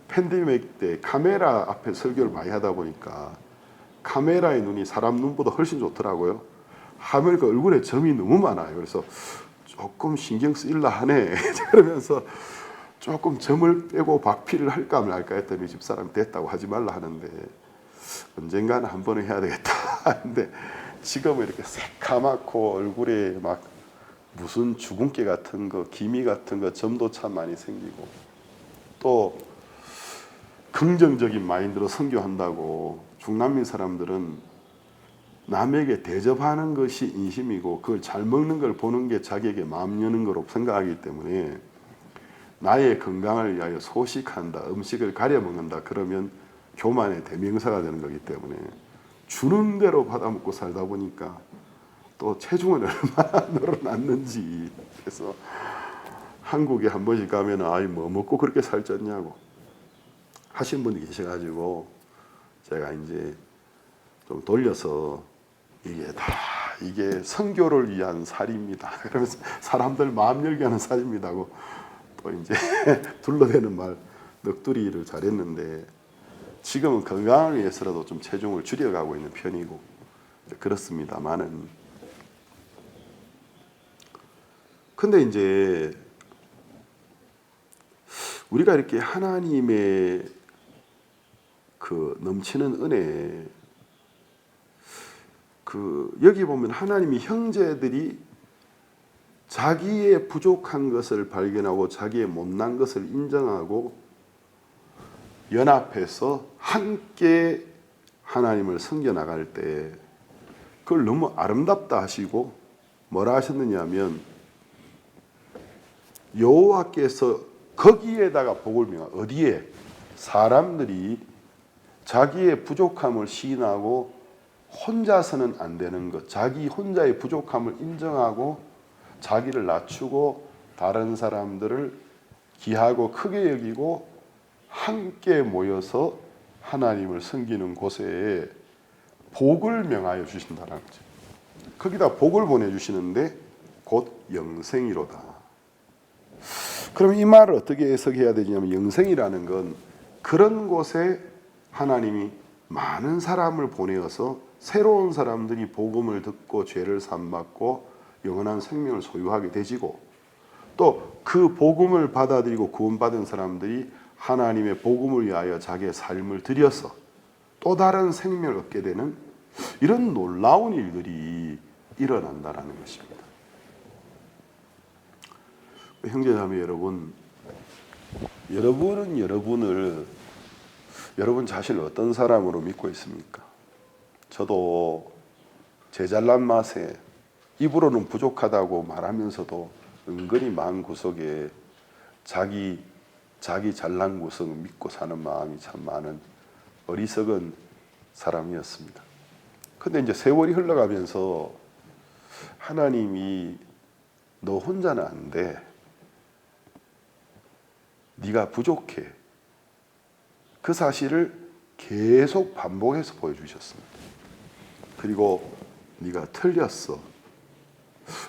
팬데믹 때 카메라 앞에 설교를 많이 하다 보니까 카메라의 눈이 사람 눈보다 훨씬 좋더라고요. 하면서 얼굴에 점이 너무 많아요. 그래서 조금 신경 쓰일라 하네. 그러면서 조금 점을 빼고 박피를 할까 말까 했더니 집사람이 됐다고 하지 말라 하는데 언젠가는 한 번은 해야 되겠다 하는데 지금은 이렇게 새카맣고 얼굴에 막 무슨 주근깨 같은 거, 기미 같은 거 점도 참 많이 생기고 또 긍정적인 마인드로 선교한다고 중남미 사람들은 남에게 대접하는 것이 인심이고 그걸 잘 먹는 걸 보는 게 자기에게 마음 여는 거로 생각하기 때문에 나의 건강을 위하여 소식한다, 음식을 가려 먹는다 그러면 교만의 대명사가 되는 거기 때문에 주는 대로 받아먹고 살다 보니까 또 체중은 얼마나 늘어났는지. 그래서 한국에 한 번씩 가면 뭐 먹고 그렇게 살쪘냐고 하신 분이 계셔가지고 제가 이제 좀 돌려서 이게 선교를 위한 살입니다. 그러면서 사람들 마음 열게 하는 살입니다고 또 이제 둘러대는 말 넋두리를 잘했는데 지금은 건강을 위해서라도 좀 체중을 줄여가고 있는 편이고 그렇습니다만은 근데 이제 우리가 이렇게 하나님의 그 넘치는 은혜 여기 보면 하나님이 형제들이 자기의 부족한 것을 발견하고 자기의 못난 것을 인정하고 연합해서 함께 하나님을 섬겨나갈 때 그걸 너무 아름답다 하시고 뭐라 하셨느냐 하면 여호와께서 거기에다가 복을 명하 어디에? 사람들이 자기의 부족함을 시인하고 혼자서는 안 되는 것, 자기 혼자의 부족함을 인정하고 자기를 낮추고 다른 사람들을 귀하고 크게 여기고 함께 모여서 하나님을 섬기는 곳에 복을 명하여 주신다는 거죠. 거기다 복을 보내주시는데 곧 영생이로다. 그럼 이 말을 어떻게 해석해야 되냐면, 영생이라는 건 그런 곳에 하나님이 많은 사람을 보내어서 새로운 사람들이 복음을 듣고 죄를 사함받고 영원한 생명을 소유하게 되지고, 또 그 복음을 받아들이고 구원받은 사람들이 하나님의 복음을 위하여 자기의 삶을 들여서 또 다른 생명을 얻게 되는 이런 놀라운 일들이 일어난다는 것입니다. 형제자매 여러분, 여러분은 여러분 자신을 어떤 사람으로 믿고 있습니까? 저도 제 잘난 맛에 입으로는 부족하다고 말하면서도 은근히 마음 구석에 자기 잘난 구석을 믿고 사는 마음이 참 많은 어리석은 사람이었습니다. 근데 이제 세월이 흘러가면서 하나님이 너 혼자는 안 돼. 네가 부족해. 그 사실을 계속 반복해서 보여주셨습니다. 그리고 네가 틀렸어.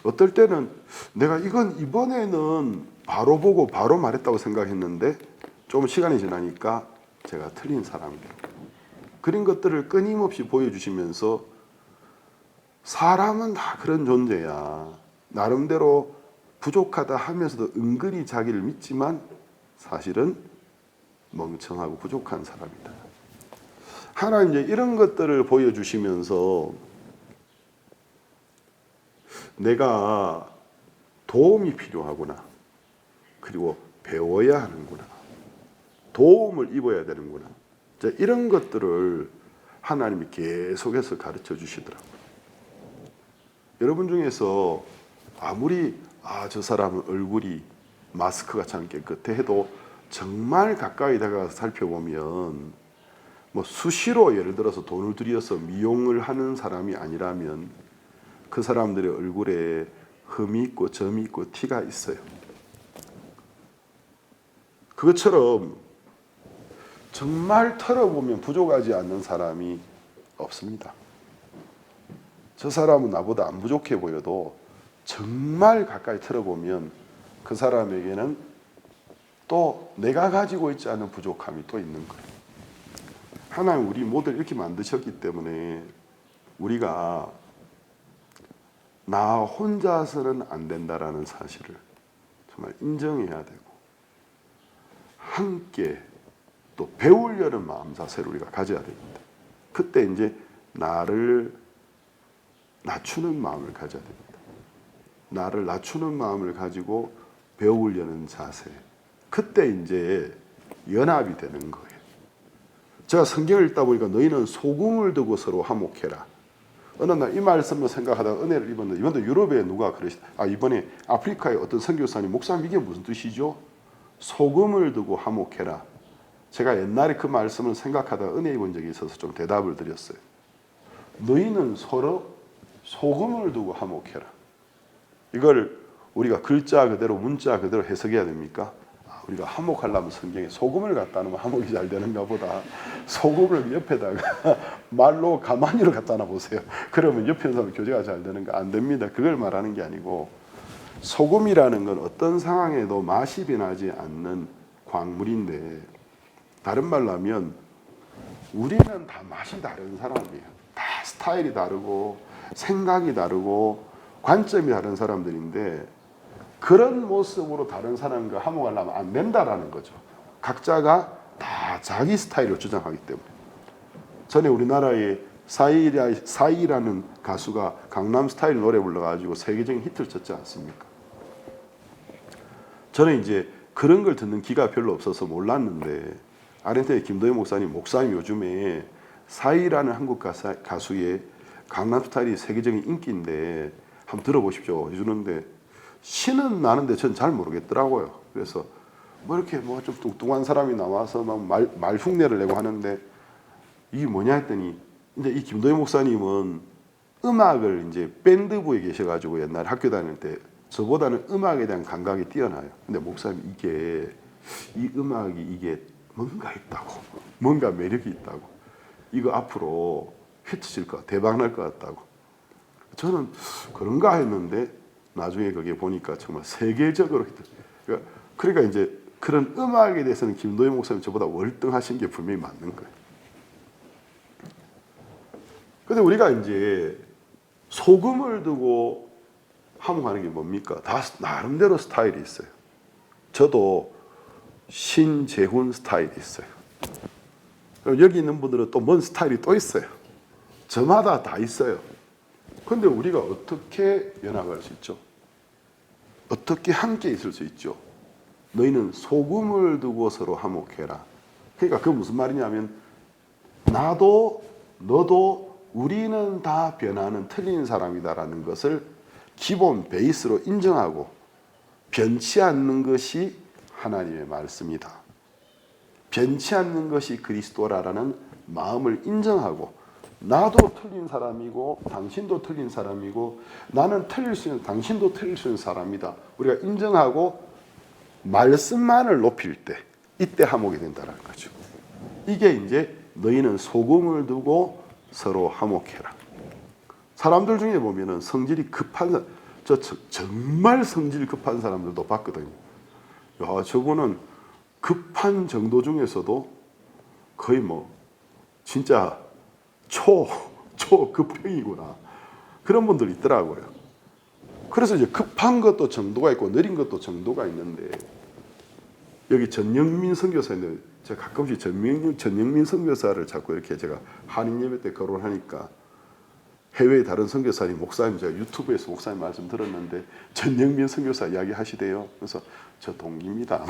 어떨 때는 내가 이건 이번에는 바로 보고 바로 말했다고 생각했는데 좀 시간이 지나니까 제가 틀린 사람이라고. 그런 것들을 끊임없이 보여주시면서 사람은 다 그런 존재야. 나름대로 부족하다 하면서도 은근히 자기를 믿지만 사실은 멍청하고 부족한 사람이다. 하나님 이제 이런 것들을 보여주시면서 내가 도움이 필요하구나. 그리고 배워야 하는구나. 도움을 입어야 되는구나. 자, 이런 것들을 하나님이 계속해서 가르쳐 주시더라고요. 여러분 중에서 아무리 저 사람은 얼굴이 마스크가 참 깨끗해 해도 정말 가까이 다가가서 살펴보면 뭐 수시로 예를 들어서 돈을 들여서 미용을 하는 사람이 아니라면 그 사람들의 얼굴에 흠이 있고 점이 있고 티가 있어요. 그것처럼 정말 털어보면 부족하지 않는 사람이 없습니다. 저 사람은 나보다 안 부족해 보여도 정말 가까이 털어보면 그 사람에게는 또 내가 가지고 있지 않은 부족함이 또 있는 거예요. 하나님 우리 모두 이렇게 만드셨기 때문에 우리가 나 혼자서는 안 된다라는 사실을 정말 인정해야 되고 함께 또 배우려는 마음 자세를 우리가 가져야 됩니다. 그때 이제 나를 낮추는 마음을 가져야 됩니다. 나를 낮추는 마음을 가지고 배우려는 자세. 그때 이제 연합이 되는 거예요. 제가 성경을 읽다 보니까 너희는 소금을 두고 서로 화목해라. 어느 날 이 말씀을 생각하다가 은혜를 입었는데 이번에 유럽에 누가 이번에 아프리카의 어떤 선교사님 목사님 이게 무슨 뜻이죠? 소금을 두고 화목해라. 제가 옛날에 그 말씀을 생각하다가 은혜 입은 적이 있어서 좀 대답을 드렸어요. 너희는 서로 소금을 두고 화목해라. 이걸 우리가 글자 그대로 문자 그대로 해석해야 됩니까? 우리가 화목하려면 성경에 소금을 갖다 놓으면 화목이 잘 되는가 보다. 소금을 옆에다가 말로 가만히로 갖다 놔보세요. 그러면 옆에 사람 교제가 잘 되는가? 안 됩니다. 그걸 말하는 게 아니고 소금이라는 건 어떤 상황에도 맛이 변하지 않는 광물인데 다른 말로 하면 우리는 다 맛이 다른 사람이에요. 다 스타일이 다르고 생각이 다르고 관점이 다른 사람들인데 그런 모습으로 다른 사람과 화목하려면 안 된다라는 거죠. 각자가 다 자기 스타일을 주장하기 때문에. 전에 우리나라에 사이라는 가수가 강남 스타일 노래 불러가지고 세계적인 히트를 쳤지 않습니까? 저는 이제 그런 걸 듣는 기가 별로 없어서 몰랐는데 아르헨티나의 김도희 목사님 요즘에 사이라는 한국 가수의 강남 스타일이 세계적인 인기인데 한번 들어보십시오 해주는데 신은 나는데 전 잘 모르겠더라고요. 그래서 뭐 이렇게 뭐 좀 뚱뚱한 사람이 나와서 막 말 흉내를 내고 하는데 이게 뭐냐 했더니 이제 이 김도희 목사님은 음악을 이제 밴드부에 계셔가지고 옛날 학교 다닐 때 저보다는 음악에 대한 감각이 뛰어나요. 근데 목사님 이게 이 음악이 이게 뭔가 있다고, 뭔가 매력이 있다고, 이거 앞으로 히트칠 것, 대박 날 것 같다고. 저는 그런가 했는데 나중에 그게 보니까 정말 세계적으로 히트. 그러니까 이제 그런 음악에 대해서는 김도희 목사님 저보다 월등하신 게 분명히 맞는 거예요. 근데 우리가 이제 소금을 두고 함구하는 게 뭡니까? 다 나름대로 스타일이 있어요. 저도 신재훈 스타일이 있어요. 여기 있는 분들은 또 뭔 스타일이 또 있어요. 저마다 다 있어요. 근데 우리가 어떻게 연합할 수 있죠? 어떻게 함께 있을 수 있죠? 너희는 소금을 두고 서로 화목해라. 그러니까 그게 무슨 말이냐면 나도 너도 우리는 다 변하는 틀린 사람이다라는 것을 기본 베이스로 인정하고 변치 않는 것이 하나님의 말씀이다. 변치 않는 것이 그리스도라는 마음을 인정하고 나도 틀린 사람이고 당신도 틀린 사람이고 나는 틀릴 수 있는 당신도 틀릴 수 있는 사람이다. 우리가 인정하고 말씀만을 높일 때 이때 화목이 된다는 거죠. 이게 이제 너희는 소금을 두고 서로 화목해라. 사람들 중에 보면은 성질이 급한 사람, 정말 성질 급한 사람들도 봤거든요. 야, 저거는 급한 정도 중에서도 거의 뭐 진짜 초급형이구나. 그런 분들 있더라고요. 그래서 이제 급한 것도 정도가 있고 느린 것도 정도가 있는데 여기 전영민 선교사인데 제가 가끔씩 전영민 선교사를 자꾸 이렇게 제가 한인 예배 때 거론하니까 해외의 다른 선교사님, 목사님 제가 유튜브에서 목사님 말씀 들었는데 전영민 선교사 이야기 하시대요. 그래서 저 동기입니다.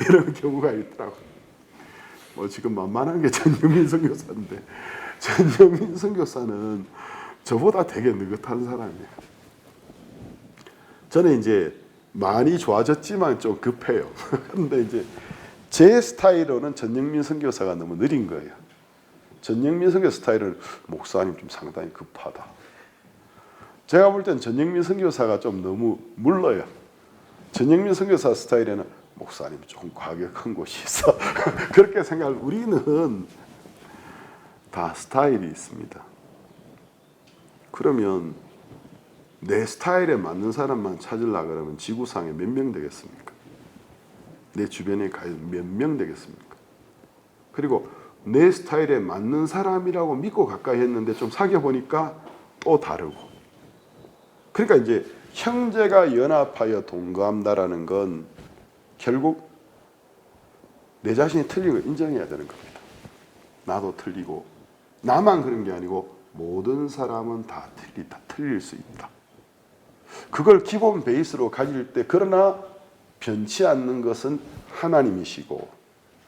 이런 경우가 있더라고요. 뭐 지금 만만한 게 전영민 선교사인데 전영민 선교사는 저보다 되게 느긋한 사람이에요. 저는 이제 많이 좋아졌지만 좀 급해요. 근데 이제 제 스타일로는 전영민 선교사가 너무 느린 거예요. 전영민 선교 스타일은 목사님 좀 상당히 급하다. 제가 볼 땐 전영민 선교사가 좀 너무 물러요. 전영민 선교사 스타일에는 목사님 조금 과격한 곳이 있어. 그렇게 생각을 우리는 다 스타일이 있습니다. 그러면 내 스타일에 맞는 사람만 찾으려고 그러면 지구상에 몇 명 되겠습니까? 내 주변에 몇 명 되겠습니까? 그리고 내 스타일에 맞는 사람이라고 믿고 가까이 했는데 좀 사귀어 보니까 또 다르고. 그러니까 이제 형제가 연합하여 동거한다라는 건 결국 내 자신이 틀린 걸 인정해야 되는 겁니다. 나도 틀리고 나만 그런 게 아니고 모든 사람은 다 틀릴 수 있다. 그걸 기본 베이스로 가질 때 그러나 변치 않는 것은 하나님이시고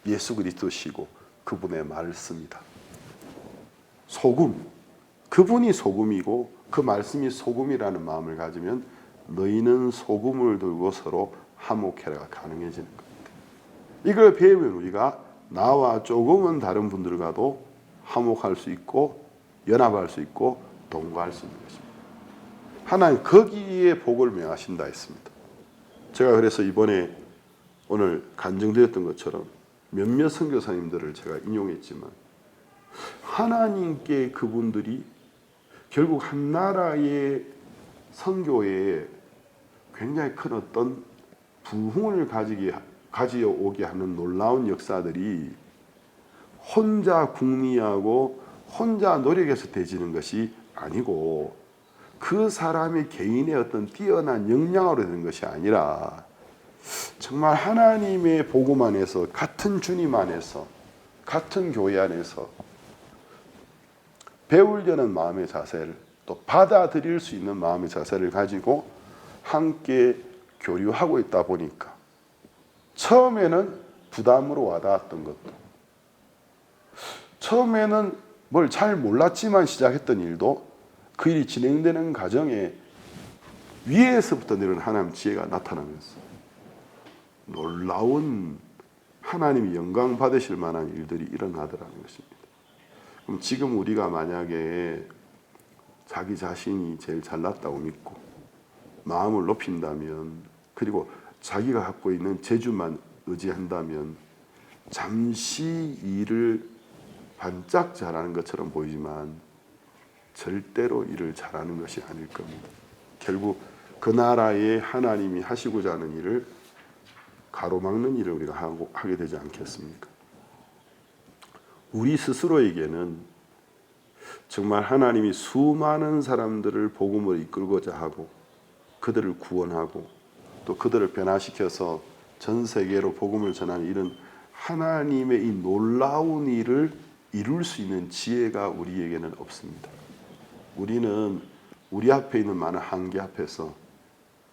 예수 그리스도시고 그분의 말씀이다. 소금, 그분이 소금이고 그 말씀이 소금이라는 마음을 가지면 너희는 소금을 들고 서로 화목해라가 가능해지는 겁니다. 이걸 배우면 우리가 나와 조금은 다른 분들과도 화목할 수 있고 연합할 수 있고 동거할 수 있는 것입니다. 하나님 거기에 복을 명하신다 했습니다. 제가 그래서 이번에 오늘 간증드렸던 것처럼 몇몇 선교사님들을 제가 인용했지만 하나님께 그분들이 결국 한 나라의 선교에 굉장히 큰 어떤 부흥을 가져오게 하는 놀라운 역사들이 혼자 궁리하고 혼자 노력해서 되지는 것이 아니고 그 사람의 개인의 어떤 뛰어난 역량으로 되는 것이 아니라 정말 하나님의 복음 안에서 같은 주님 안에서 같은 교회 안에서 배우려는 마음의 자세를 또 받아들일 수 있는 마음의 자세를 가지고 함께 교류하고 있다 보니까 처음에는 부담으로 와닿았던 것도 처음에는 뭘 잘 몰랐지만 시작했던 일도 그 일이 진행되는 과정에 위에서부터 내려오는 하나님 지혜가 나타나면서 놀라운 하나님이 영광 받으실 만한 일들이 일어나더라는 것입니다. 그럼 지금 우리가 만약에 자기 자신이 제일 잘났다고 믿고 마음을 높인다면, 그리고 자기가 갖고 있는 재주만 의지한다면 잠시 일을 반짝 잘하는 것처럼 보이지만 절대로 일을 잘하는 것이 아닐 겁니다. 결국 그 나라에 하나님이 하시고자 하는 일을 가로막는 일을 우리가 하게 되지 않겠습니까? 우리 스스로에게는 정말 하나님이 수많은 사람들을 복음으로 이끌고자 하고 그들을 구원하고 또 그들을 변화시켜서 전 세계로 복음을 전하는 이런 하나님의 이 놀라운 일을 이룰 수 있는 지혜가 우리에게는 없습니다. 우리는 우리 앞에 있는 많은 한계 앞에서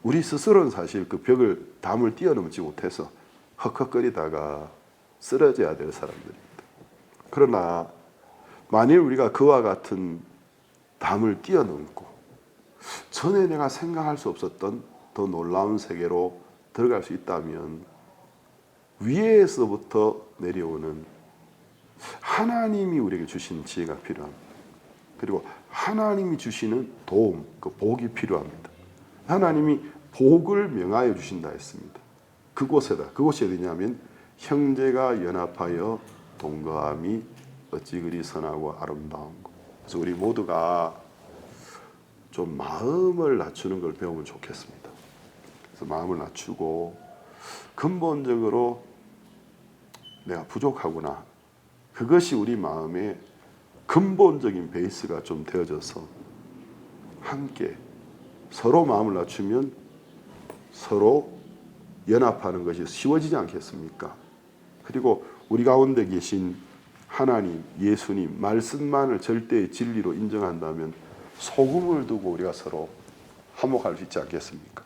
우리 스스로는 사실 그 담을 뛰어넘지 못해서 헉헉거리다가 쓰러져야 될 사람들입니다. 그러나 만일 우리가 그와 같은 담을 뛰어넘고 전에 내가 생각할 수 없었던 더 놀라운 세계로 들어갈 수 있다면 위에서부터 내려오는 하나님이 우리에게 주신 지혜가 필요합니다. 그리고 하나님이 주시는 도움, 그 복이 필요합니다. 하나님이 복을 명하여 주신다 했습니다. 그곳이 어디냐면 형제가 연합하여 동거함이 어찌 그리 선하고 아름다운 것. 그래서 우리 모두가 좀 마음을 낮추는 걸 배우면 좋겠습니다. 그래서 마음을 낮추고 근본적으로 내가 부족하구나. 그것이 우리 마음의 근본적인 베이스가 좀 되어져서 함께 서로 마음을 낮추면 서로 연합하는 것이 쉬워지지 않겠습니까? 그리고 우리 가운데 계신 하나님, 예수님, 말씀만을 절대의 진리로 인정한다면 소금을 두고 우리가 서로 화목할 수 있지 않겠습니까?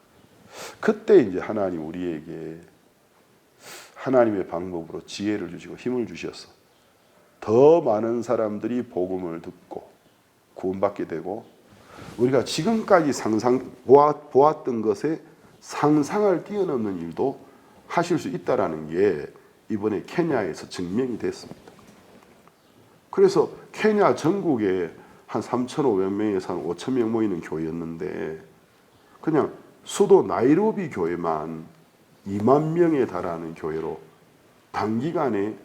그때 이제 하나님 우리에게 하나님의 방법으로 지혜를 주시고 힘을 주셔서 더 많은 사람들이 복음을 듣고 구원받게 되고 우리가 지금까지 보았던 것에 상상을 뛰어넘는 일도 하실 수 있다는 게 이번에 케냐에서 증명이 됐습니다. 그래서 케냐 전국에 한 3,500명에서 한 5,000명 모이는 교회였는데 그냥 수도 나이로비 교회만 2만 명에 달하는 교회로 단기간에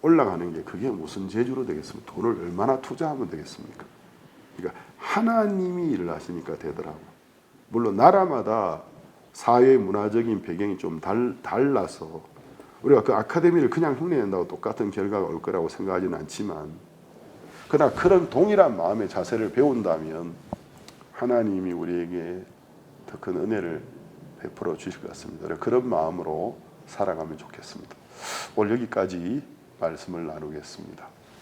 올라가는 게 그게 무슨 재주로 되겠습니까? 돈을 얼마나 투자하면 되겠습니까? 그러니까 하나님이 일을 하시니까 되더라고요. 물론 나라마다 사회 문화적인 배경이 좀 달라서 우리가 그 아카데미를 그냥 흉내낸다고 똑같은 결과가 올 거라고 생각하지는 않지만 그러나 그런 동일한 마음의 자세를 배운다면 하나님이 우리에게 더 큰 은혜를 베풀어 주실 것 같습니다. 그런 마음으로 살아가면 좋겠습니다. 오늘 여기까지 말씀을 나누겠습니다.